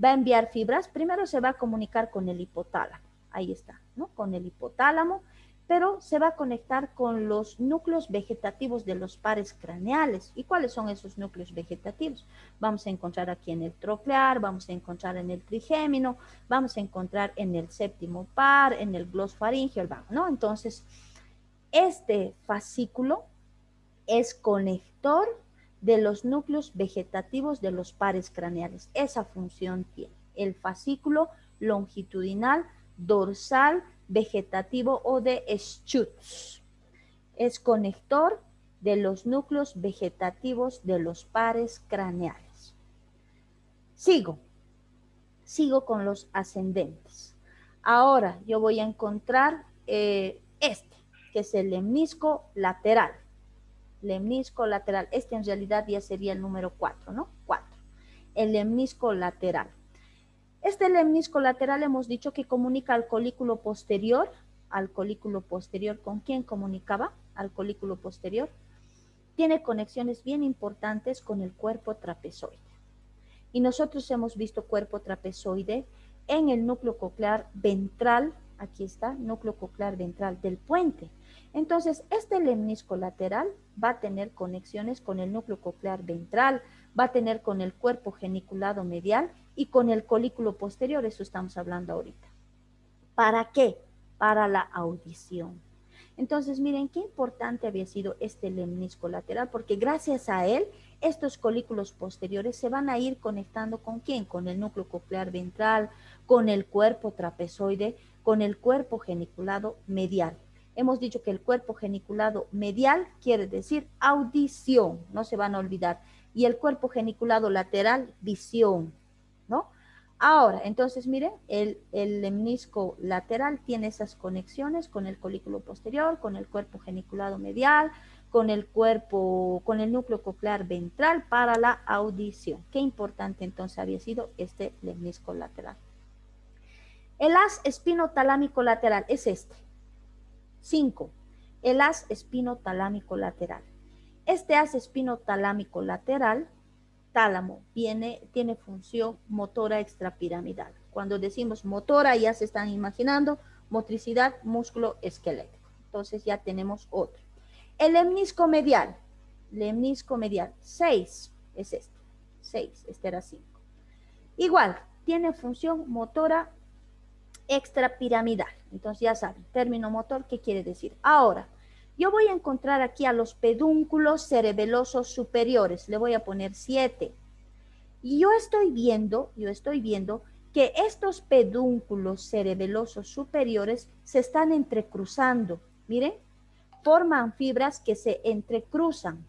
Va a enviar fibras, primero se va a comunicar con el hipotálamo, ahí está, ¿no? Con el hipotálamo, pero se va a conectar con los núcleos vegetativos de los pares craneales. ¿Y cuáles son esos núcleos vegetativos? Vamos a encontrar aquí en el troclear, vamos a encontrar en el trigémino, vamos a encontrar en el séptimo par, en el glosfaringeo, ¿no? Entonces, este fascículo es conector de los núcleos vegetativos de los pares craneales. Esa función tiene el fascículo longitudinal dorsal vegetativo o de Schutz. Es conector de los núcleos vegetativos de los pares craneales. Sigo con los ascendentes. Ahora yo voy a encontrar este, que es el lemnisco lateral. Lemnisco lateral, este en realidad ya sería el número 4, ¿no? 4. El lemnisco lateral. Este lemnisco lateral hemos dicho que comunica al colículo posterior. Al colículo posterior, ¿con quién comunicaba? Al colículo posterior. Tiene conexiones bien importantes con el cuerpo trapezoide. Y nosotros hemos visto cuerpo trapezoide en el núcleo coclear ventral, aquí está, núcleo coclear ventral del puente. Entonces, este lemnisco lateral va a tener conexiones con el núcleo coclear ventral, va a tener con el cuerpo geniculado medial y con el colículo posterior, eso estamos hablando ahorita. ¿Para qué? Para la audición. Entonces, miren qué importante había sido este lemnisco lateral, porque gracias a él, estos colículos posteriores se van a ir conectando ¿con quién? Con el núcleo coclear ventral, con el cuerpo trapezoide, con el cuerpo geniculado medial. Hemos dicho que el cuerpo geniculado medial quiere decir audición, no se van a olvidar, y el cuerpo geniculado lateral, visión, ¿no? Ahora, entonces, miren, el lemnisco lateral tiene esas conexiones con el colículo posterior, con el cuerpo geniculado medial, con el núcleo coclear ventral para la audición. Qué importante entonces había sido este lemnisco lateral. El haz espinotalámico lateral es este. 5. El haz espinotalámico lateral. Este haz espinotalámico lateral, tálamo, tiene función motora extrapiramidal. Cuando decimos motora, ya se están imaginando motricidad músculo esquelético. Entonces ya tenemos otro. El lemnisco medial, 6 es este. 6, este era 5. Igual, tiene función motora extrapiramidal. Entonces ya saben, término motor, ¿qué quiere decir? Ahora, yo voy a encontrar aquí a los pedúnculos cerebelosos superiores. Le voy a poner 7. Y yo estoy viendo que estos pedúnculos cerebelosos superiores se están entrecruzando. Miren, forman fibras que se entrecruzan.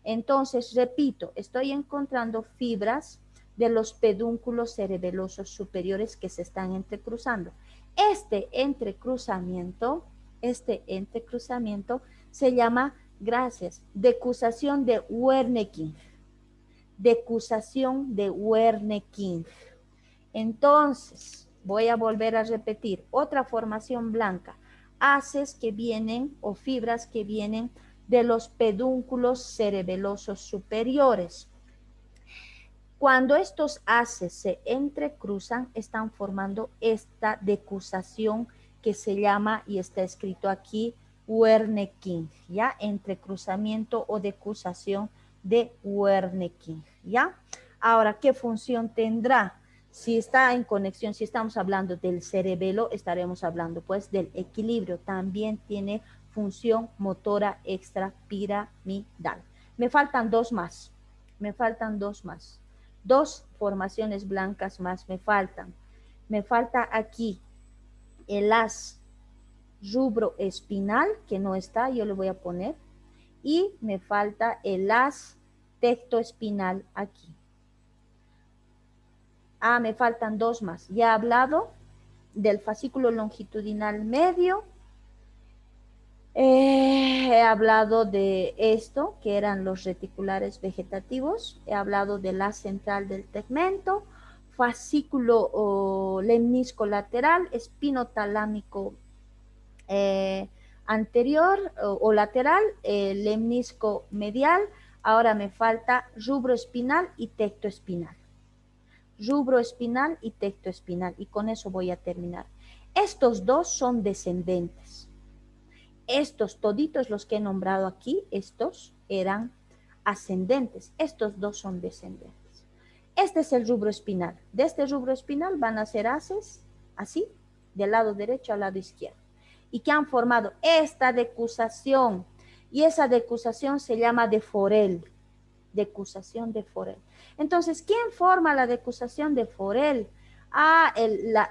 Entonces, repito, estoy encontrando fibras de los pedúnculos cerebelosos superiores que se están entrecruzando. Este entrecruzamiento se llama, decusación de Wernicke. Decusación de Wernicke. Entonces, voy a volver a repetir, otra formación blanca, haces que vienen o fibras que vienen de los pedúnculos cerebelosos superiores. Cuando estos haces se entrecruzan, están formando esta decusación que se llama, y está escrito aquí, Wernicke, ¿ya? Entrecruzamiento o decusación de Wernicke, ¿ya? Ahora, ¿qué función tendrá? Si está en conexión, si estamos hablando del cerebelo, estaremos hablando pues del equilibrio. También tiene función motora extrapiramidal. Me faltan dos más. Dos formaciones blancas más me faltan. Me falta aquí el haz rubroespinal, que no está, yo le voy a poner. Y me falta el haz tectoespinal aquí. Me faltan dos más. Ya he hablado del fascículo longitudinal medio. He hablado de esto, que eran los reticulares vegetativos. He hablado del haz central del tegmento, fascículo lemnisco lateral, espinotalámico anterior o lateral, lemnisco medial. Ahora me falta rubroespinal y tectoespinal. Rubroespinal y tectoespinal, y con eso voy a terminar. Estos dos son descendentes. Estos toditos los que he nombrado aquí, estos eran ascendentes. Estos dos son descendentes. Este es el rubro espinal. De este rubro espinal van a ser haces así, del lado derecho al lado izquierdo. Y que han formado esta decusación. Y esa decusación se llama de Forel. Decusación de Forel. Entonces, ¿quién forma la decusación de Forel?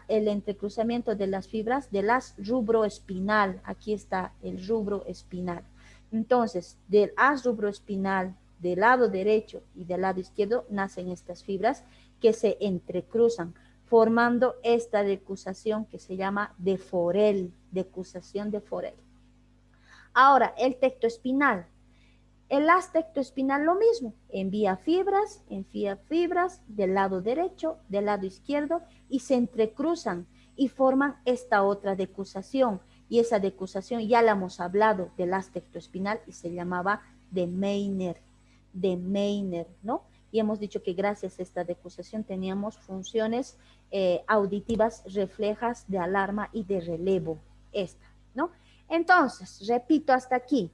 El entrecruzamiento de las fibras del haz rubroespinal. Aquí está el rubroespinal. Entonces, del haz rubroespinal del lado derecho y del lado izquierdo nacen estas fibras que se entrecruzan, formando esta decusación que se llama de Forel, decusación de Forel. Ahora, el tectoespinal. El haz tectoespinal lo mismo, envía fibras del lado derecho, del lado izquierdo y se entrecruzan y forman esta otra decusación. Y esa decusación ya la hemos hablado del haz tectoespinal y se llamaba de Meiner, ¿no? Y hemos dicho que gracias a esta decusación teníamos funciones auditivas reflejas de alarma y de relevo, ¿no? Entonces, repito hasta aquí.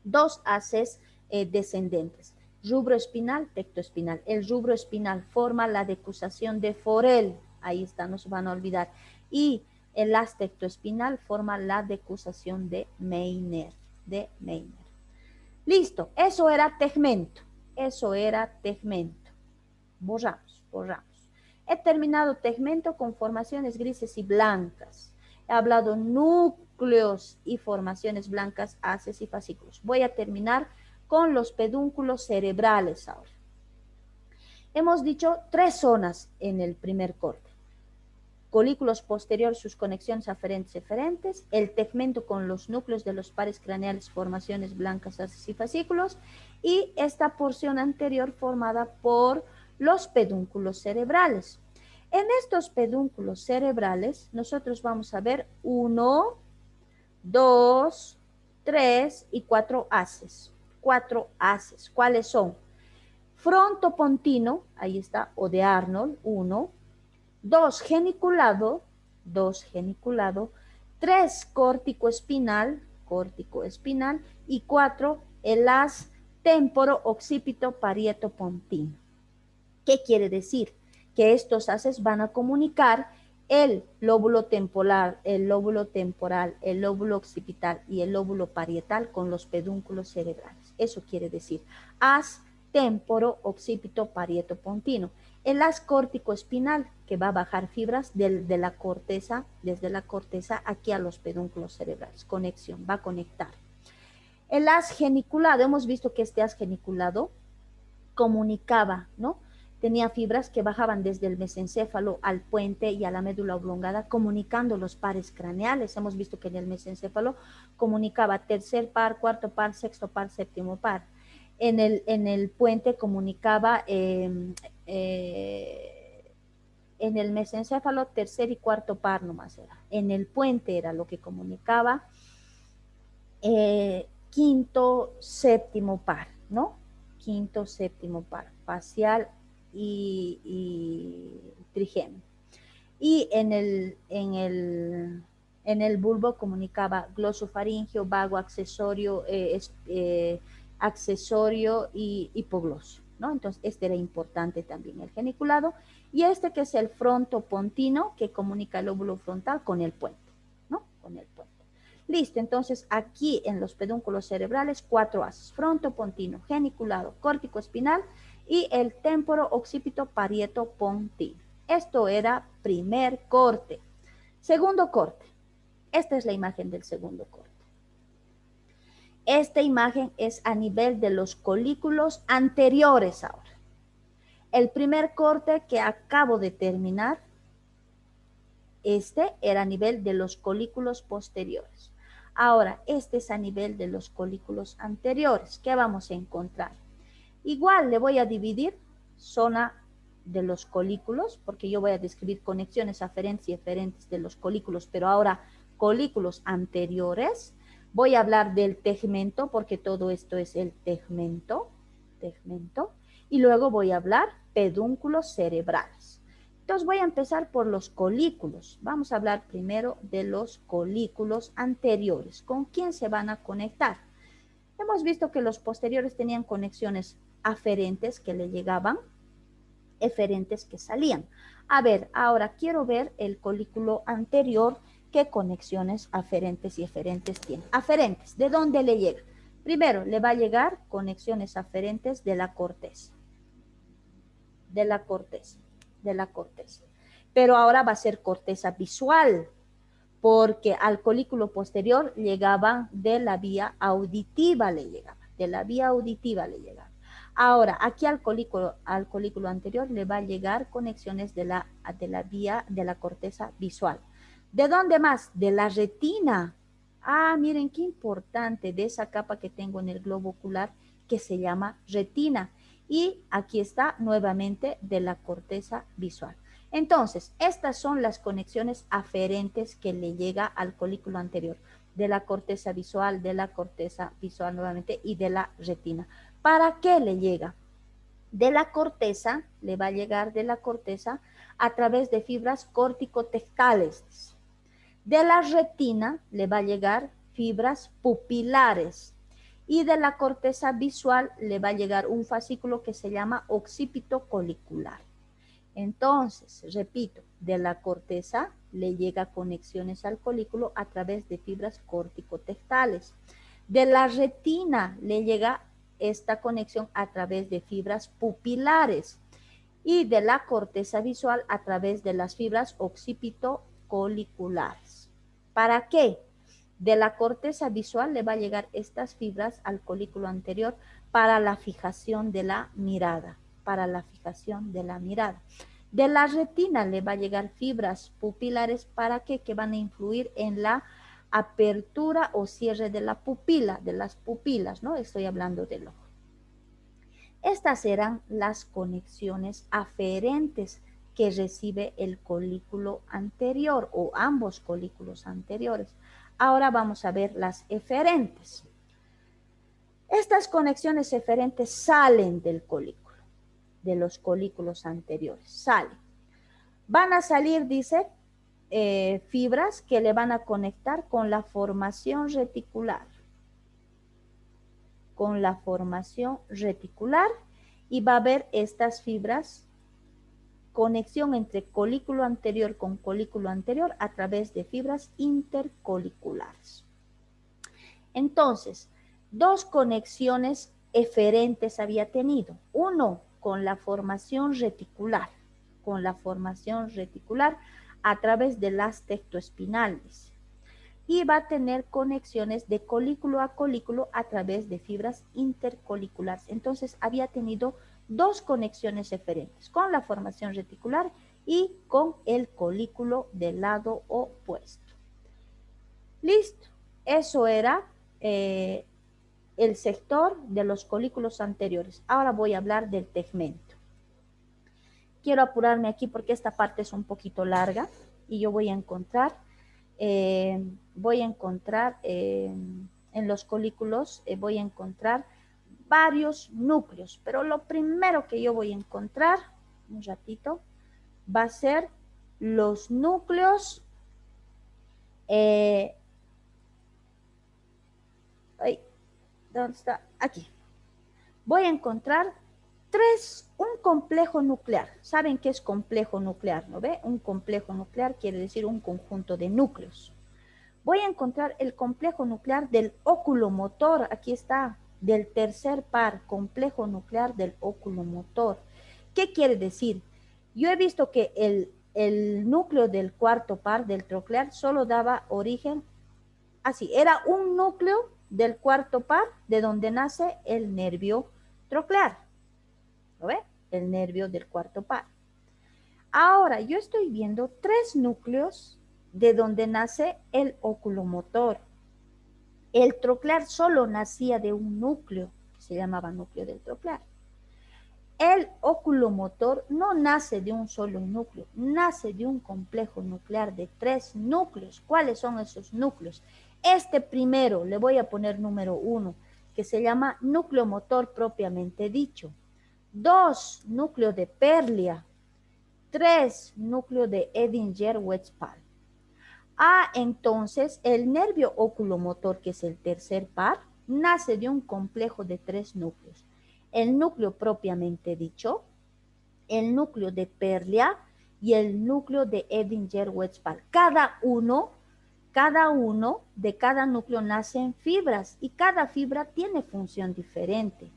Dos haces descendentes, rubroespinal, tectoespinal. El rubroespinal forma la decusación de Forel, ahí está, no se van a olvidar. Y El haz tectoespinal forma la decusación de Meiner. Listo, eso era tegmento. Eso era tegmento. Borramos. He terminado tegmento con formaciones grises y blancas. He hablado núcleos y formaciones blancas, haces y fascículos. Voy a terminar con los pedúnculos cerebrales ahora. Hemos dicho 3 zonas en el primer corte. Colículos posteriores, sus conexiones aferentes, eferentes, el tegmento con los núcleos de los pares craneales, formaciones blancas, haces y fascículos, y esta porción anterior formada por los pedúnculos cerebrales. En estos pedúnculos cerebrales, nosotros vamos a ver 1, 2, 3 y 4 haces. 4 haces. ¿Cuáles son? Frontopontino, ahí está, o de Arnold, 1. 2, geniculado, 3, córtico-espinal, y 4, el haz temporo-occipito-parieto-pontino. ¿Qué quiere decir? Que estos haces van a comunicar el lóbulo temporal, el lóbulo occipital y el lóbulo parietal con los pedúnculos cerebrales. Eso quiere decir haz temporo-occipito-parieto-pontino. El haz córtico-espinal, que va a bajar fibras desde la corteza aquí a los pedúnculos cerebrales. Conexión, va a conectar. El haz geniculado, hemos visto que este haz geniculado comunicaba, ¿no? Tenía fibras que bajaban desde el mesencéfalo al puente y a la médula oblongada, comunicando los pares craneales. Hemos visto que en el mesencéfalo comunicaba tercer par, cuarto par, sexto par, séptimo par. En el puente comunicaba en el mesencéfalo tercer y cuarto par nomás era. En el puente era lo que comunicaba quinto, séptimo par, ¿no? Quinto, séptimo par, facial y trigémino. Y en el bulbo comunicaba glosofaringeo, vago, accesorio, accesorio y hipoglosio, ¿no? Entonces, este era importante también, el geniculado. Y este que es el frontopontino, que comunica el lóbulo frontal con el puente, ¿no? Con el puente. Listo, entonces aquí en los pedúnculos cerebrales, 4 haces: frontopontino, geniculado, córtico espinal y el temporo occipito parieto pontino. Esto era primer corte. Segundo corte. Esta es la imagen del segundo corte. Esta imagen es a nivel de los colículos anteriores ahora. El primer corte que acabo de terminar, este era a nivel de los colículos posteriores. Ahora, este es a nivel de los colículos anteriores. ¿Qué vamos a encontrar? Igual le voy a dividir zona de los colículos, porque yo voy a describir conexiones aferentes y eferentes de los colículos, pero ahora colículos anteriores. Voy a hablar del tegmento, porque todo esto es el tegmento, y luego voy a hablar pedúnculos cerebrales. Entonces voy a empezar por los colículos. Vamos a hablar primero de los colículos anteriores. ¿Con quién se van a conectar? Hemos visto que los posteriores tenían conexiones aferentes que le llegaban, eferentes que salían. A ver, ahora quiero ver el colículo anterior, qué conexiones aferentes y eferentes tiene. Aferentes, ¿de dónde le llega? Primero, le va a llegar conexiones aferentes de la corteza. Pero ahora va a ser corteza visual, porque al colículo posterior llegaban de la vía auditiva, Ahora, aquí al colículo anterior le va a llegar conexiones de la vía de la corteza visual. ¿De dónde más? De la retina. Ah, miren qué importante, de esa capa que tengo en el globo ocular que se llama retina. Y aquí está nuevamente de la corteza visual. Entonces, estas son las conexiones aferentes que le llega al colículo anterior, de la corteza visual nuevamente y de la retina. ¿Para qué le llega? De la corteza, le va a llegar de la corteza a través de fibras corticotectales. De la retina le va a llegar fibras pupilares. Y de la corteza visual le va a llegar un fascículo que se llama occipito colicular. Entonces, repito, de la corteza le llega conexiones al colículo a través de fibras corticotectales. De la retina le llega esta conexión a través de fibras pupilares y de la corteza visual a través de las fibras occipitocoliculares. ¿Para qué? De la corteza visual le va a llegar estas fibras al colículo anterior para la fijación de la mirada, para la fijación de la mirada. De la retina le va a llegar fibras pupilares, ¿para qué? Que van a influir en la apertura o cierre de la pupila, de las pupilas, ¿no? Estoy hablando del ojo. Estas eran las conexiones aferentes que recibe el colículo anterior o ambos colículos anteriores. Ahora vamos a ver las eferentes. Estas conexiones eferentes salen del colículo, de los colículos anteriores, salen. Van a salir, dice, fibras que le van a conectar con la formación reticular. Con la formación reticular y va a haber estas fibras, conexión entre colículo anterior con colículo anterior a través de fibras intercoliculares. Entonces, dos conexiones eferentes había tenido. Uno con la formación reticular a través de las tectoespinales. Y va a tener conexiones de colículo a colículo a través de fibras intercoliculares. Entonces, había tenido dos conexiones eferentes, con la formación reticular y con el colículo del lado opuesto. Listo. Eso era el sector de los colículos anteriores. Ahora voy a hablar del tegmento. Quiero apurarme aquí porque esta parte es un poquito larga y yo voy a encontrar en los colículos, voy a encontrar varios núcleos, pero lo primero que yo voy a encontrar, un ratito, va a ser los núcleos, ¿dónde está? Aquí. Voy a encontrar un complejo nuclear. ¿Saben qué es complejo nuclear? ¿No ve? Un complejo nuclear quiere decir un conjunto de núcleos. Voy a encontrar el complejo nuclear del oculomotor. Aquí está, del tercer par, complejo nuclear del oculomotor. ¿Qué quiere decir? Yo he visto que el núcleo del cuarto par del troclear solo daba origen, así, era un núcleo del cuarto par de donde nace el nervio troclear. ¿Lo ve? El nervio del cuarto par. Ahora, yo estoy viendo tres núcleos de donde nace el oculomotor. El troclear solo nacía de un núcleo, que se llamaba núcleo del troclear. El oculomotor no nace de un solo núcleo, nace de un complejo nuclear de tres núcleos. ¿Cuáles son esos núcleos? Este primero, le voy a poner número 1, que se llama núcleo motor propiamente dicho. 2, núcleo de Perlia. 3, núcleo de Edinger-Wetzpal. Entonces, el nervio oculomotor, que es el tercer par, nace de un complejo de tres núcleos. El núcleo propiamente dicho, el núcleo de Perlia y el núcleo de Edinger-Wetzpal. Cada uno de cada núcleo nacen fibras y cada fibra tiene función diferente.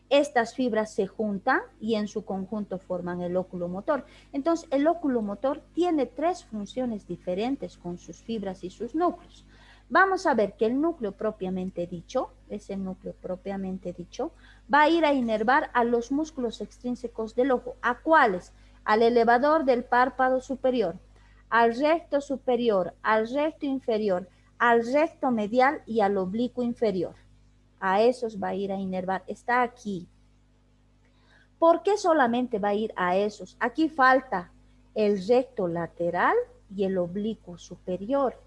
Estas fibras se juntan y en su conjunto forman el oculomotor. Entonces, el oculomotor tiene tres funciones diferentes con sus fibras y sus núcleos. Vamos a ver que el núcleo propiamente dicho, ese núcleo propiamente dicho, va a ir a inervar a los músculos extrínsecos del ojo. ¿A cuáles? Al elevador del párpado superior, al recto superior, al recto inferior, al recto medial y al oblicuo inferior. A esos va a ir a inervar. Está aquí. ¿Por qué solamente va a ir a esos? Aquí falta el recto lateral y el oblicuo superior.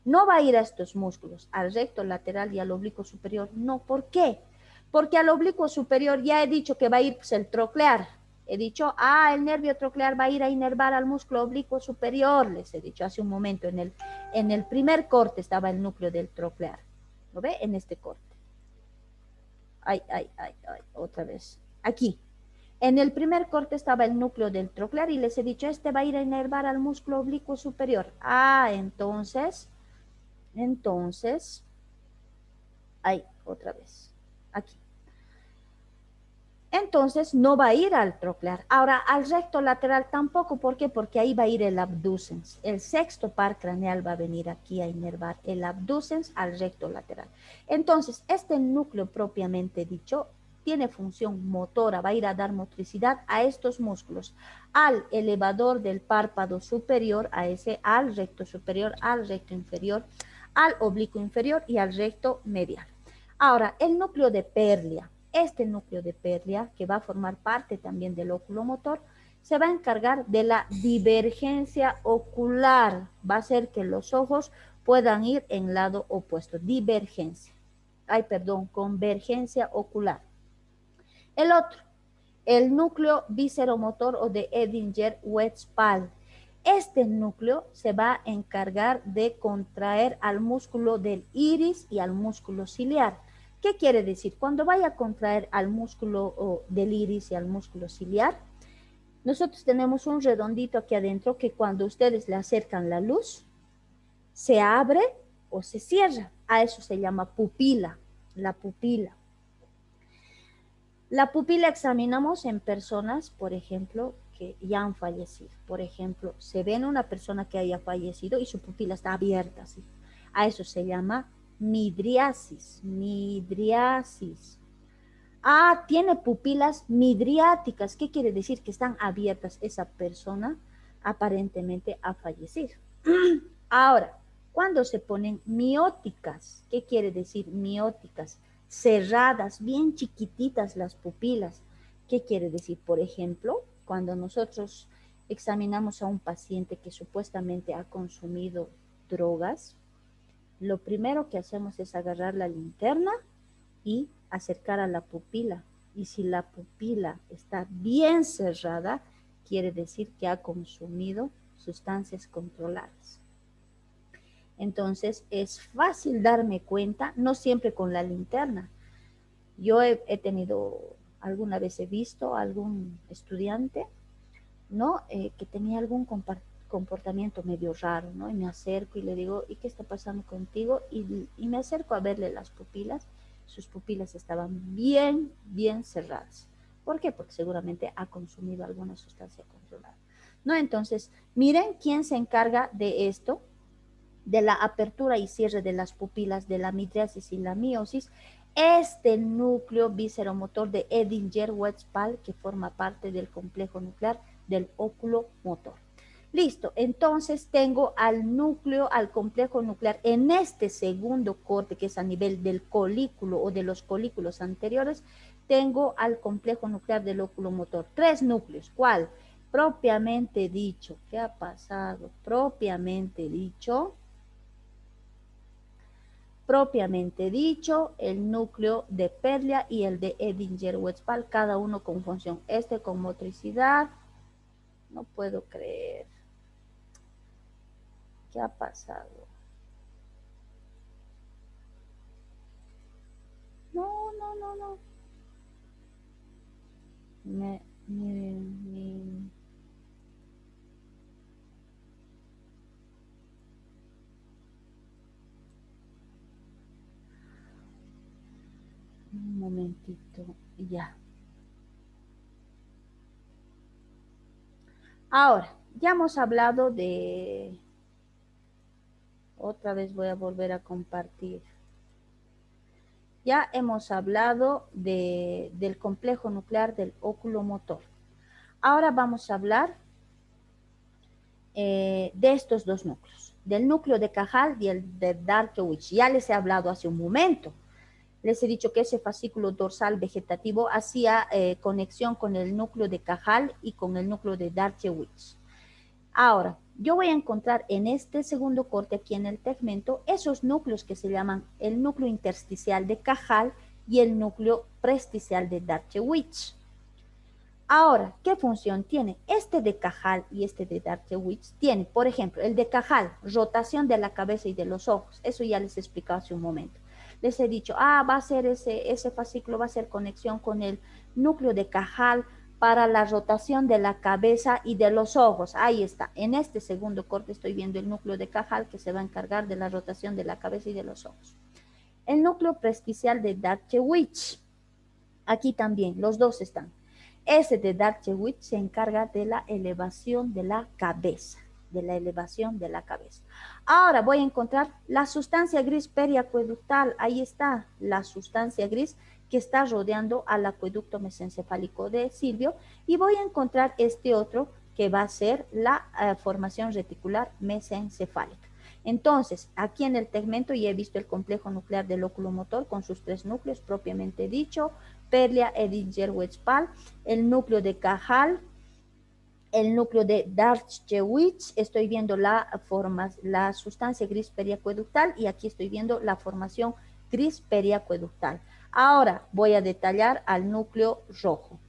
No va a ir a estos músculos, al recto lateral y al oblicuo superior. No, ¿por qué? Porque al oblicuo superior ya he dicho que va a ir pues, el troclear. He dicho, el nervio troclear va a ir a inervar al músculo oblicuo superior. Les he dicho hace un momento, en el primer corte estaba el núcleo del troclear. ¿Lo ve? En este corte. Otra vez. Aquí. En el primer corte estaba el núcleo del troclear y les he dicho, este va a ir a inervar al músculo oblicuo superior. Ah, entonces, ahí, otra vez, aquí. Entonces no va a ir al troclear. Ahora al recto lateral tampoco. ¿Por qué? Porque ahí va a ir el abducens. El sexto par craneal va a venir aquí a inervar el abducens al recto lateral. Entonces este núcleo propiamente dicho tiene función motora, va a ir a dar motricidad a estos músculos, al elevador del párpado superior, al recto superior, al recto inferior, al oblicuo inferior y al recto medial. Ahora, el núcleo de Perlia. Este núcleo de Perlia, que va a formar parte también del oculomotor, se va a encargar de la divergencia ocular. Va a hacer que los ojos puedan ir en lado opuesto. Convergencia ocular. El otro, el núcleo visceromotor o de Edinger-Westphal. Este núcleo se va a encargar de contraer al músculo del iris y al músculo ciliar. ¿Qué quiere decir? Cuando vaya a contraer al músculo del iris y al músculo ciliar, nosotros tenemos un redondito aquí adentro que cuando ustedes le acercan la luz, se abre o se cierra. A eso se llama pupila, la pupila. La pupila examinamos en personas, por ejemplo, que ya han fallecido. Por ejemplo, se ve en una persona que haya fallecido y su pupila está abierta así. A eso se llama midriasis. Ah, tiene pupilas midriáticas. ¿Qué quiere decir? Que están abiertas. Esa persona aparentemente ha fallecido. Ahora, cuando se ponen mióticas, ¿qué quiere decir mióticas? Cerradas, bien chiquititas las pupilas. ¿Qué quiere decir? Por ejemplo, cuando nosotros examinamos a un paciente que supuestamente ha consumido drogas, lo primero que hacemos es agarrar la linterna y acercar a la pupila. Y si la pupila está bien cerrada, quiere decir que ha consumido sustancias controladas. Entonces es fácil darme cuenta, no siempre con la linterna. Yo he tenido, alguna vez he visto a algún estudiante, ¿no? Que tenía algún comportamiento medio raro, ¿no? Y me acerco y le digo, ¿y qué está pasando contigo? Y me acerco a verle las pupilas. Sus pupilas estaban bien, bien cerradas. ¿Por qué? Porque seguramente ha consumido alguna sustancia controlada, ¿no? Entonces, miren quién se encarga de esto, de la apertura y cierre de las pupilas, de la midriasis y la miosis, este núcleo visceromotor de Edinger-Westphal, que forma parte del complejo nuclear del óculo motor. Listo, entonces tengo al núcleo, al complejo nuclear en este segundo corte, que es a nivel del colículo o de los colículos anteriores, tengo al complejo nuclear del óculo motor. 3 núcleos, ¿cuál? Propiamente dicho, ¿qué ha pasado? Propiamente dicho, el núcleo de Perlia y el de Edinger-Westphal, cada uno con función. Este con motricidad. No puedo creer. ¿Qué ha pasado? No. Un momentito, ya. Ahora, ya hemos hablado de... Otra vez voy a volver a compartir. Ya hemos hablado del complejo nuclear del óculo motor. Ahora vamos a hablar de estos dos núcleos, del núcleo de Cajal y el de Darkewich. Ya les he hablado hace un momento. Les he dicho que ese fascículo dorsal vegetativo hacía conexión con el núcleo de Cajal y con el núcleo de Darkewich. Ahora, yo voy a encontrar en este segundo corte aquí en el tegmento esos núcleos que se llaman el núcleo intersticial de Cajal y el núcleo presticial de Darkewich. Ahora, ¿qué función tiene? Este de Cajal y este de Darkewich tiene, por ejemplo, el de Cajal, rotación de la cabeza y de los ojos. Eso ya les he explicado hace un momento. Les he dicho, va a ser ese fascículo, va a ser conexión con el núcleo de Cajal para la rotación de la cabeza y de los ojos. Ahí está. En este segundo corte estoy viendo el núcleo de Cajal que se va a encargar de la rotación de la cabeza y de los ojos. El núcleo presquicial de Darchewicz. Aquí también, los dos están. Ese de Darchewicz se encarga de la elevación de la cabeza. De la elevación de la cabeza. Ahora voy a encontrar la sustancia gris periacueductal. Ahí está la sustancia gris que está rodeando al acueducto mesencefálico de Silvio, y voy a encontrar este otro que va a ser la formación reticular mesencefálica. Entonces, aquí en el tegmento ya he visto el complejo nuclear del oculomotor con sus 3 núcleos propiamente dicho, Perlia, Edinger-Wetzpal, el núcleo de Cajal, el núcleo de Darchewicz, estoy viendo la sustancia gris periacueductal y aquí estoy viendo la formación gris periacueductal. Ahora voy a detallar al núcleo rojo.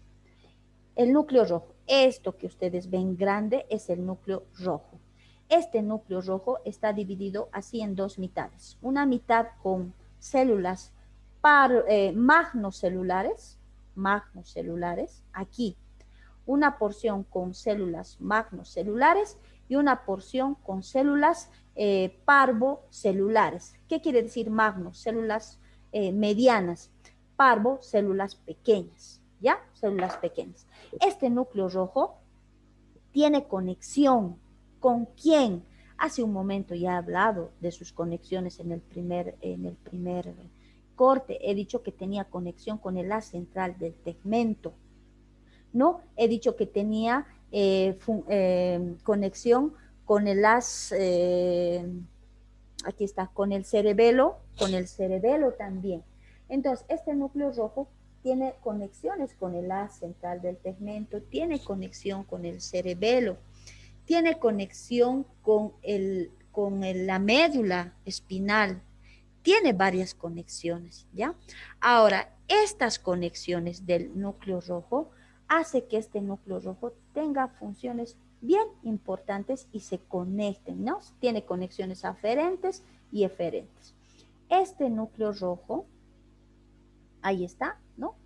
El núcleo rojo, esto que ustedes ven grande es el núcleo rojo. Este núcleo rojo está dividido así en 2 mitades. Una mitad con células magnocelulares, aquí. Una porción con células magnocelulares y una porción con células parvocelulares. ¿Qué quiere decir magno? Células medianas, parvo, células pequeñas, ¿ya? Células pequeñas. Este núcleo rojo tiene conexión. ¿Con quién? Hace un momento ya he hablado de sus conexiones en el primer corte. He dicho que tenía conexión con el haz central del tegmento, ¿no? He dicho que tenía conexión con el haz, aquí está, con el cerebelo también. Entonces, este núcleo rojo tiene conexiones con el haz central del tegmento, tiene conexión con el cerebelo, tiene conexión con la médula espinal, tiene varias conexiones, ¿ya? Ahora, estas conexiones del núcleo rojo hace que este núcleo rojo tenga funciones bien importantes y se conecten, ¿no? Tiene conexiones aferentes y eferentes. Este núcleo rojo, ahí está, ¿no?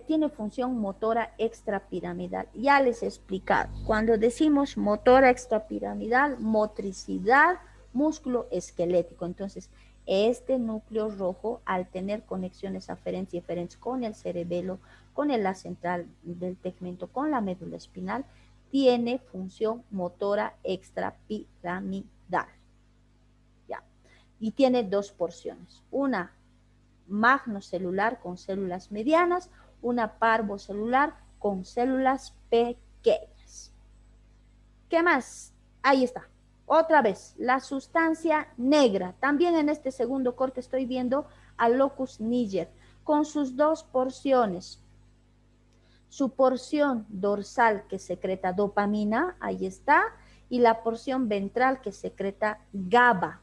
Tiene función motora extrapiramidal. Ya les he explicado, cuando decimos motora extrapiramidal, motricidad, músculo esquelético. Entonces, este núcleo rojo, al tener conexiones aferentes y eferentes con el cerebelo, con el haz central del tegmento, con la médula espinal, tiene función motora extrapiramidal. ¿Ya? Y tiene 2 porciones. Una magnocelular con células medianas, una parvocelular con células pequeñas. ¿Qué más? Ahí está. Otra vez, la sustancia negra. También en este segundo corte estoy viendo al locus niger con sus 2 porciones. Su porción dorsal que secreta dopamina, ahí está, y la porción ventral que secreta GABA.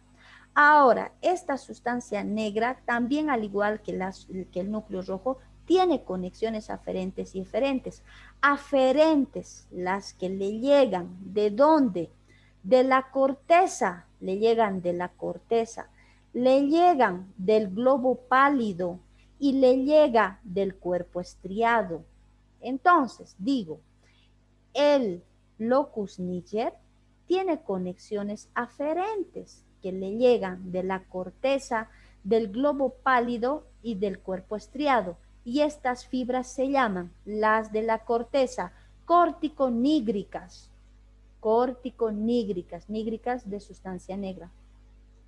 Ahora, esta sustancia negra, también al igual que el núcleo rojo, tiene conexiones aferentes y eferentes. Aferentes, las que le llegan, ¿de dónde? De la corteza, le llegan de la corteza, le llegan del globo pálido y le llega del cuerpo estriado. Entonces, digo, el locus niger tiene conexiones aferentes que le llegan de la corteza, del globo pálido y del cuerpo estriado. Y estas fibras se llaman las de la corteza corticonígricas, nígricas de sustancia negra.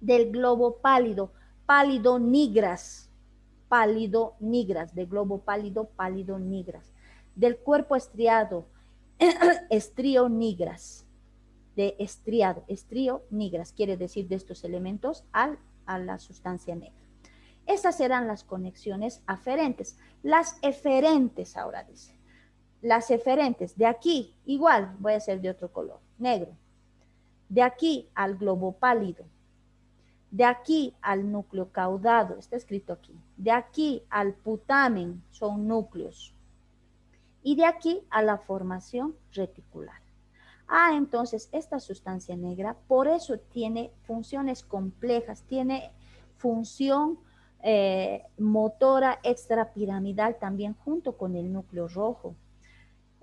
Del globo pálido, palidonigras, de globo pálido, palidonigras. Del cuerpo estriado, estrionigras, de estriado, estrio-nigras, quiere decir de estos elementos a la sustancia negra. Esas serán las conexiones aferentes. Las eferentes, ahora dice. Las eferentes, de aquí, igual, voy a hacer de otro color, negro. De aquí al globo pálido. De aquí al núcleo caudado, está escrito aquí. De aquí al putamen, son núcleos. Y de aquí a la formación reticular. Entonces esta sustancia negra, por eso tiene funciones complejas, tiene función motora extrapiramidal también junto con el núcleo rojo.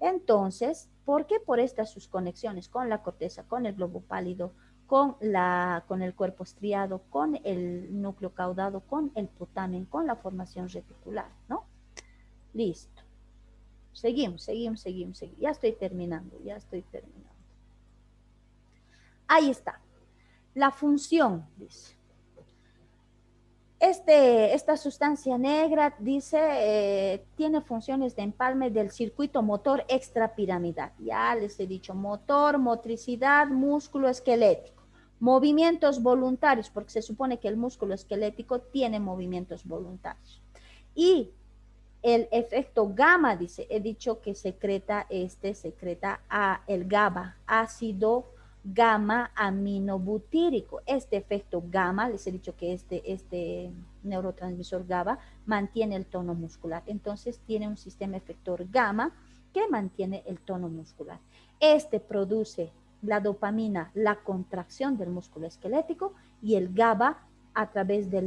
Entonces, ¿por qué? Por estas sus conexiones con la corteza, con el globo pálido, con el cuerpo estriado, con el núcleo caudado, con el putamen, con la formación reticular, ¿no? Listo. Seguimos. Ya estoy terminando. Ahí está. La función, dice. Esta sustancia negra, dice, tiene funciones de empalme del circuito motor extrapiramidal. Ya les he dicho, motor, motricidad, músculo esquelético. Movimientos voluntarios, porque se supone que el músculo esquelético tiene movimientos voluntarios. Y el efecto gamma, dice, he dicho que secreta el GABA, ácido gamma aminobutírico. Este efecto gamma, les he dicho que este neurotransmisor GABA mantiene el tono muscular. Entonces tiene un sistema efector gamma que mantiene el tono muscular. Este produce la dopamina, la contracción del músculo esquelético, y el GABA a través de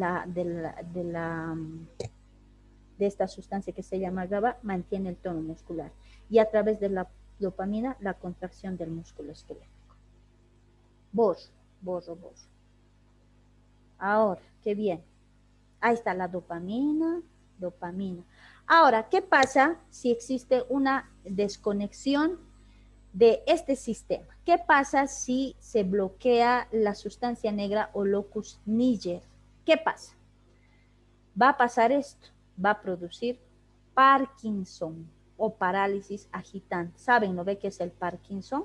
esta sustancia que se llama GABA mantiene el tono muscular, y a través de la dopamina la contracción del músculo esquelético. Borro. Ahora, qué bien. Ahí está la dopamina. Ahora, ¿qué pasa si existe una desconexión de este sistema? ¿Qué pasa si se bloquea la sustancia negra o locus niger? ¿Qué pasa? Va a pasar esto, va a producir Parkinson o parálisis agitante. ¿Saben, no ve qué es el Parkinson?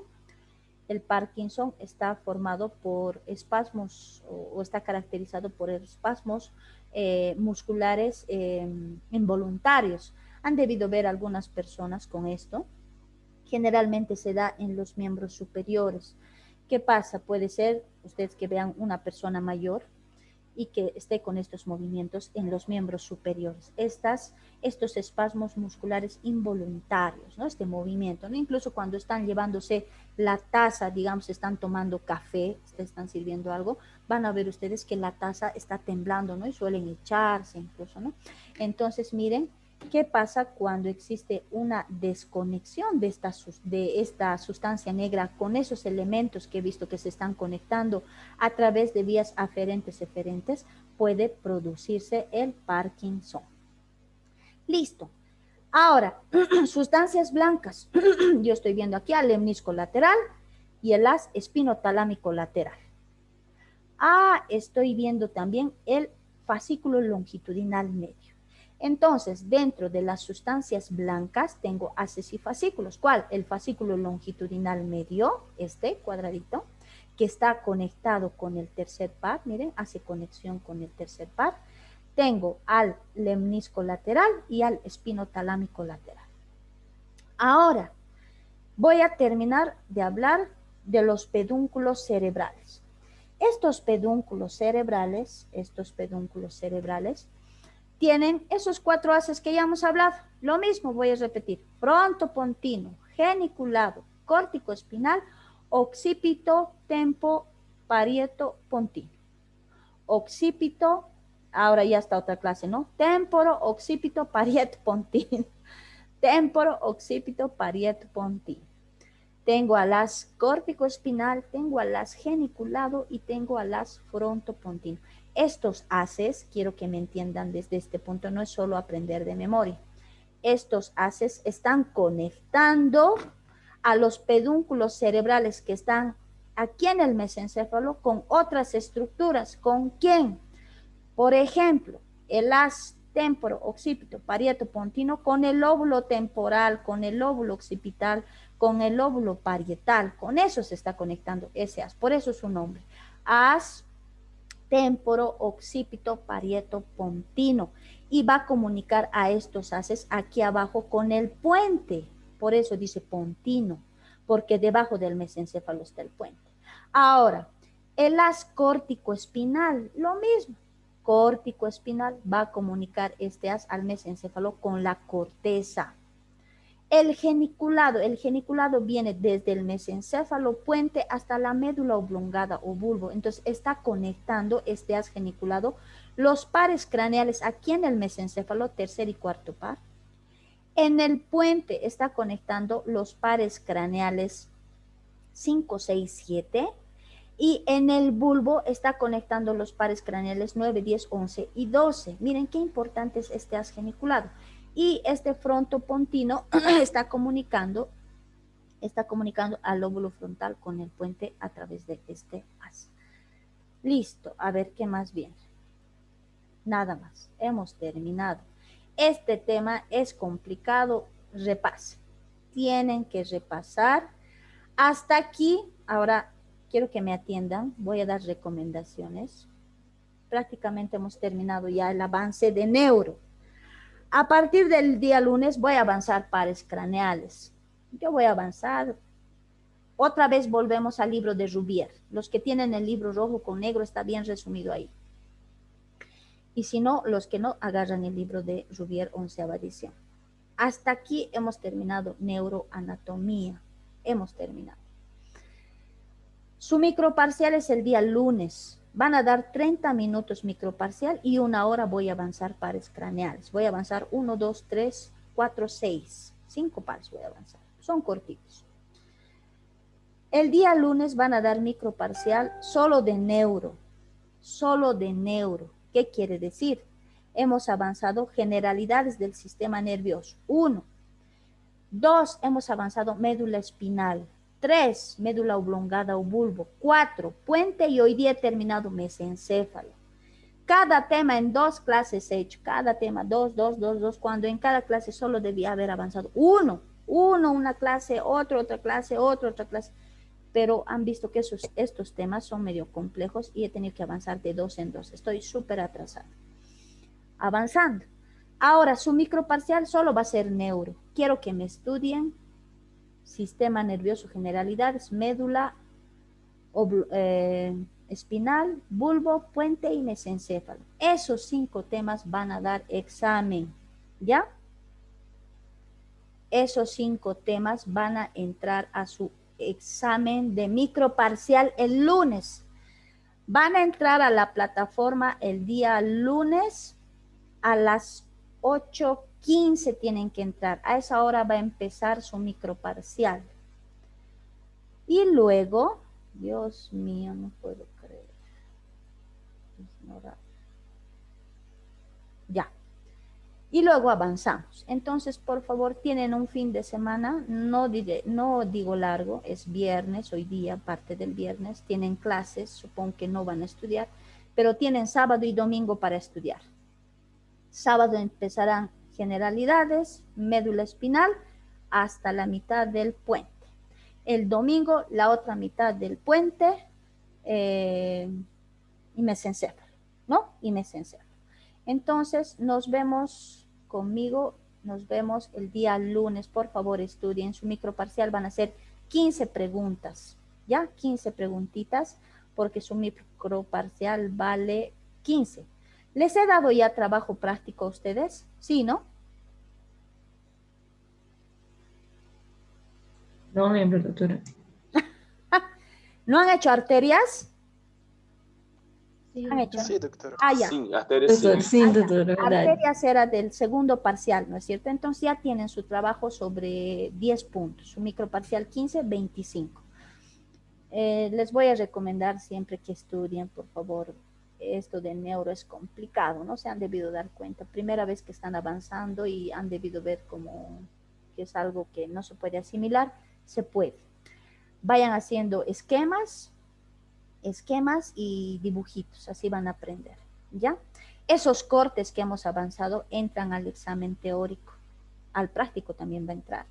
El Parkinson está formado por espasmos o está caracterizado por espasmos musculares involuntarios. Han debido ver algunas personas con esto. Generalmente se da en los miembros superiores. ¿Qué pasa? Puede ser, ustedes que vean una persona mayor y que esté con estos movimientos en los miembros superiores. Estos espasmos musculares involuntarios, ¿no? Este movimiento, ¿no? Incluso cuando están llevándose la taza, digamos, están tomando café, están sirviendo algo, van a ver ustedes que la taza está temblando, ¿no? Y suelen echarse incluso, ¿no? Entonces, miren, ¿qué pasa cuando existe una desconexión de esta sustancia negra con esos elementos que he visto que se están conectando a través de vías aferentes, eferentes? Puede producirse el Parkinson. Listo. Ahora, sustancias blancas. Yo estoy viendo aquí al lemnisco lateral y el haz espinotalámico lateral. Estoy viendo también el fascículo longitudinal medio. Entonces, dentro de las sustancias blancas tengo haces y fascículos. ¿Cuál? El fascículo longitudinal medio, este cuadradito, que está conectado con el tercer par. Miren, hace conexión con el tercer par. Tengo al lemnisco lateral y al espinotalámico lateral. Ahora, voy a terminar de hablar de los pedúnculos cerebrales. Estos pedúnculos cerebrales tienen esos 4 haces que ya hemos hablado. Lo mismo voy a repetir: frontopontino, geniculado, córtico espinal, occipito, tempo, parieto, pontino. Occipito, ahora ya está otra clase, ¿no? Temporo, occipito, parieto, pontino. Temporo, occipito, parieto, pontino. Tengo a las córtico espinal, tengo a las geniculado y tengo a las frontopontino. Estos haces, quiero que me entiendan desde este punto, no es solo aprender de memoria. Estos haces están conectando a los pedúnculos cerebrales que están aquí en el mesencéfalo con otras estructuras. ¿Con quién? Por ejemplo, el haz temporo, occipito, parieto, pontino con el lóbulo temporal, con el lóbulo occipital, con el lóbulo parietal. Con eso se está conectando ese haz. Por eso su nombre. Haz temporo, occipito, parieto, pontino. Y va a comunicar a estos haces aquí abajo con el puente. Por eso dice pontino, porque debajo del mesencéfalo está el puente. Ahora, el haz córtico espinal, lo mismo. Córtico espinal va a comunicar este haz al mesencéfalo con la corteza. El geniculado viene desde el mesencéfalo puente hasta la médula oblongada o bulbo. Entonces está conectando este haz geniculado los pares craneales aquí en el mesencéfalo, tercer y cuarto par. En el puente está conectando los pares craneales 5, 6, 7. Y en el bulbo está conectando los pares craneales 9, 10, 11 y 12. Miren qué importante es este haz geniculado. Y este frontopontino está comunicando al lóbulo frontal con el puente a través de este haz. Listo, a ver qué más viene. Nada más, hemos terminado. Este tema es complicado, repase. Tienen que repasar. Hasta aquí, ahora quiero que me atiendan, voy a dar recomendaciones. Prácticamente hemos terminado ya el avance de neuro. A partir del día lunes voy a avanzar pares craneales. Yo voy a avanzar. Otra vez volvemos al libro de Rubier. Los que tienen el libro rojo con negro está bien resumido ahí. Y si no, los que no, agarran el libro de Rubier, 11ª edición. Hasta aquí hemos terminado neuroanatomía. Hemos terminado. Su microparcial es el día lunes. Van a dar 30 minutos microparcial y 1 hora voy a avanzar pares craneales. Voy a avanzar 1, 2, 3, 4, 6. 5 pares voy a avanzar. Son cortitos. El día lunes van a dar microparcial solo de neuro. Solo de neuro. ¿Qué quiere decir? Hemos avanzado generalidades del sistema nervioso. 1. 2. Hemos avanzado médula espinal. 3. Médula oblongada o bulbo. 4. Puente y hoy día he terminado mesencéfalo. Cada tema en 2 clases he hecho. Cada tema 2, 2, 2, 2. Cuando en cada clase solo debía haber avanzado 1. Una clase, otra clase, otra clase. Pero han visto que estos temas son medio complejos y he tenido que avanzar de 2 en 2. Estoy súper atrasada. Avanzando. Ahora, su microparcial solo va a ser neuro. Quiero que me estudien sistema nervioso, generalidades, médula, espinal, bulbo, puente y mesencéfalo. Esos 5 temas van a dar examen, ¿ya? Esos 5 temas van a entrar a su examen de microparcial el lunes. Van a entrar a la plataforma el día lunes a las 8:15 tienen que entrar. A esa hora va a empezar su microparcial. Y luego, Dios mío, no puedo creer. Ya. Y luego avanzamos. Entonces, por favor, tienen un fin de semana, no digo largo, es viernes, hoy día, parte del viernes, tienen clases, supongo que no van a estudiar, pero tienen sábado y domingo para estudiar. Sábado empezarán generalidades, médula espinal, hasta la mitad del puente. El domingo, la otra mitad del puente, y mesencéfalo, ¿no? Y mesencéfalo. Entonces, nos vemos conmigo, nos vemos el día lunes. Por favor, estudien. Su microparcial van a ser 15 preguntas, ¿ya? 15 preguntitas, porque su microparcial vale 15. ¿Les he dado ya trabajo práctico a ustedes? Sí, ¿no? No, miembro, doctora. ¿No han hecho arterias? Sí, ¿Han hecho? Sí, doctora. Ah, ya. Sí, arterias sí. Doctor, sí, Ah, ya. doctora, ¿verdad? Arterias era del segundo parcial, ¿no es cierto? Entonces ya tienen su trabajo sobre 10 puntos. Su microparcial 15, 25. Les voy a recomendar siempre que estudien, por favor. Esto de neuro es complicado, ¿no? Se han debido dar cuenta. Primera vez que están avanzando y han debido ver como que es algo que no se puede asimilar. Se puede. Vayan haciendo esquemas y dibujitos, así van a aprender, ¿ya? Esos cortes que hemos avanzado entran al examen teórico, al práctico también va a entrar.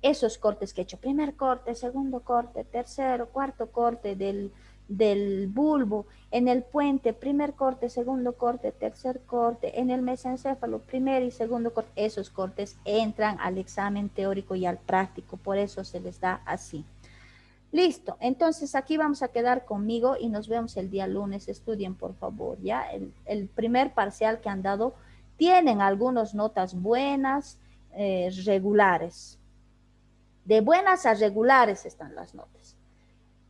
Esos cortes que he hecho, primer corte, segundo corte, tercero, cuarto corte del bulbo, en el puente, primer corte, segundo corte, tercer corte, en el mesencéfalo, primer y segundo corte, esos cortes entran al examen teórico y al práctico, por eso se les da así. Listo, entonces aquí vamos a quedar conmigo y nos vemos el día lunes. Estudien, por favor, ¿ya? El primer parcial que han dado, tienen algunas notas buenas, regulares. De buenas a regulares están las notas.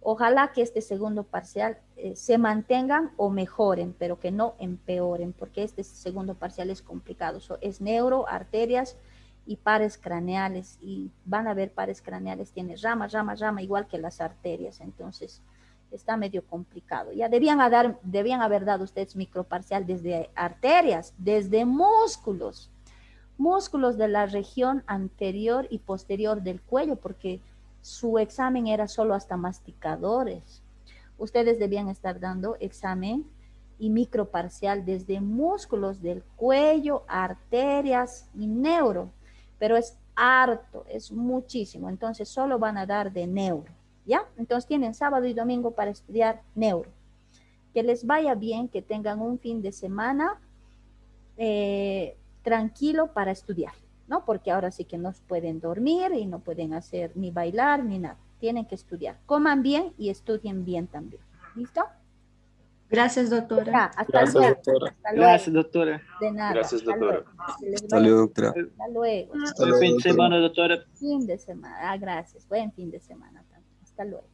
Ojalá que este segundo parcial se mantengan o mejoren, pero que no empeoren, porque este segundo parcial es complicado. Es neuro, arterias y pares craneales, y van a ver pares craneales, tiene rama, rama, rama, igual que las arterias, entonces está medio complicado. Ya debían haber dado ustedes microparcial desde arterias, desde músculos de la región anterior y posterior del cuello, porque su examen era solo hasta masticadores. Ustedes debían estar dando examen y microparcial desde músculos del cuello, arterias y neuro, pero es harto, es muchísimo, entonces solo van a dar de neuro, ¿ya? Entonces tienen sábado y domingo para estudiar neuro. Que les vaya bien, que tengan un fin de semana tranquilo para estudiar, ¿no? Porque ahora sí que no pueden dormir y no pueden hacer ni bailar ni nada. Tienen que estudiar. Coman bien y estudien bien también. ¿Listo? Gracias, doctora. Ya, hasta Gracias, luego. doctora. Hasta luego. Gracias, doctora. De nada. Gracias, hasta doctora. luego. Que les Hasta vaya luego, bien. doctora. Hasta luego. Hasta Buen luego, fin de doctora. semana, doctora. Fin de semana. Ah, gracias. Buen fin de semana también. Hasta luego.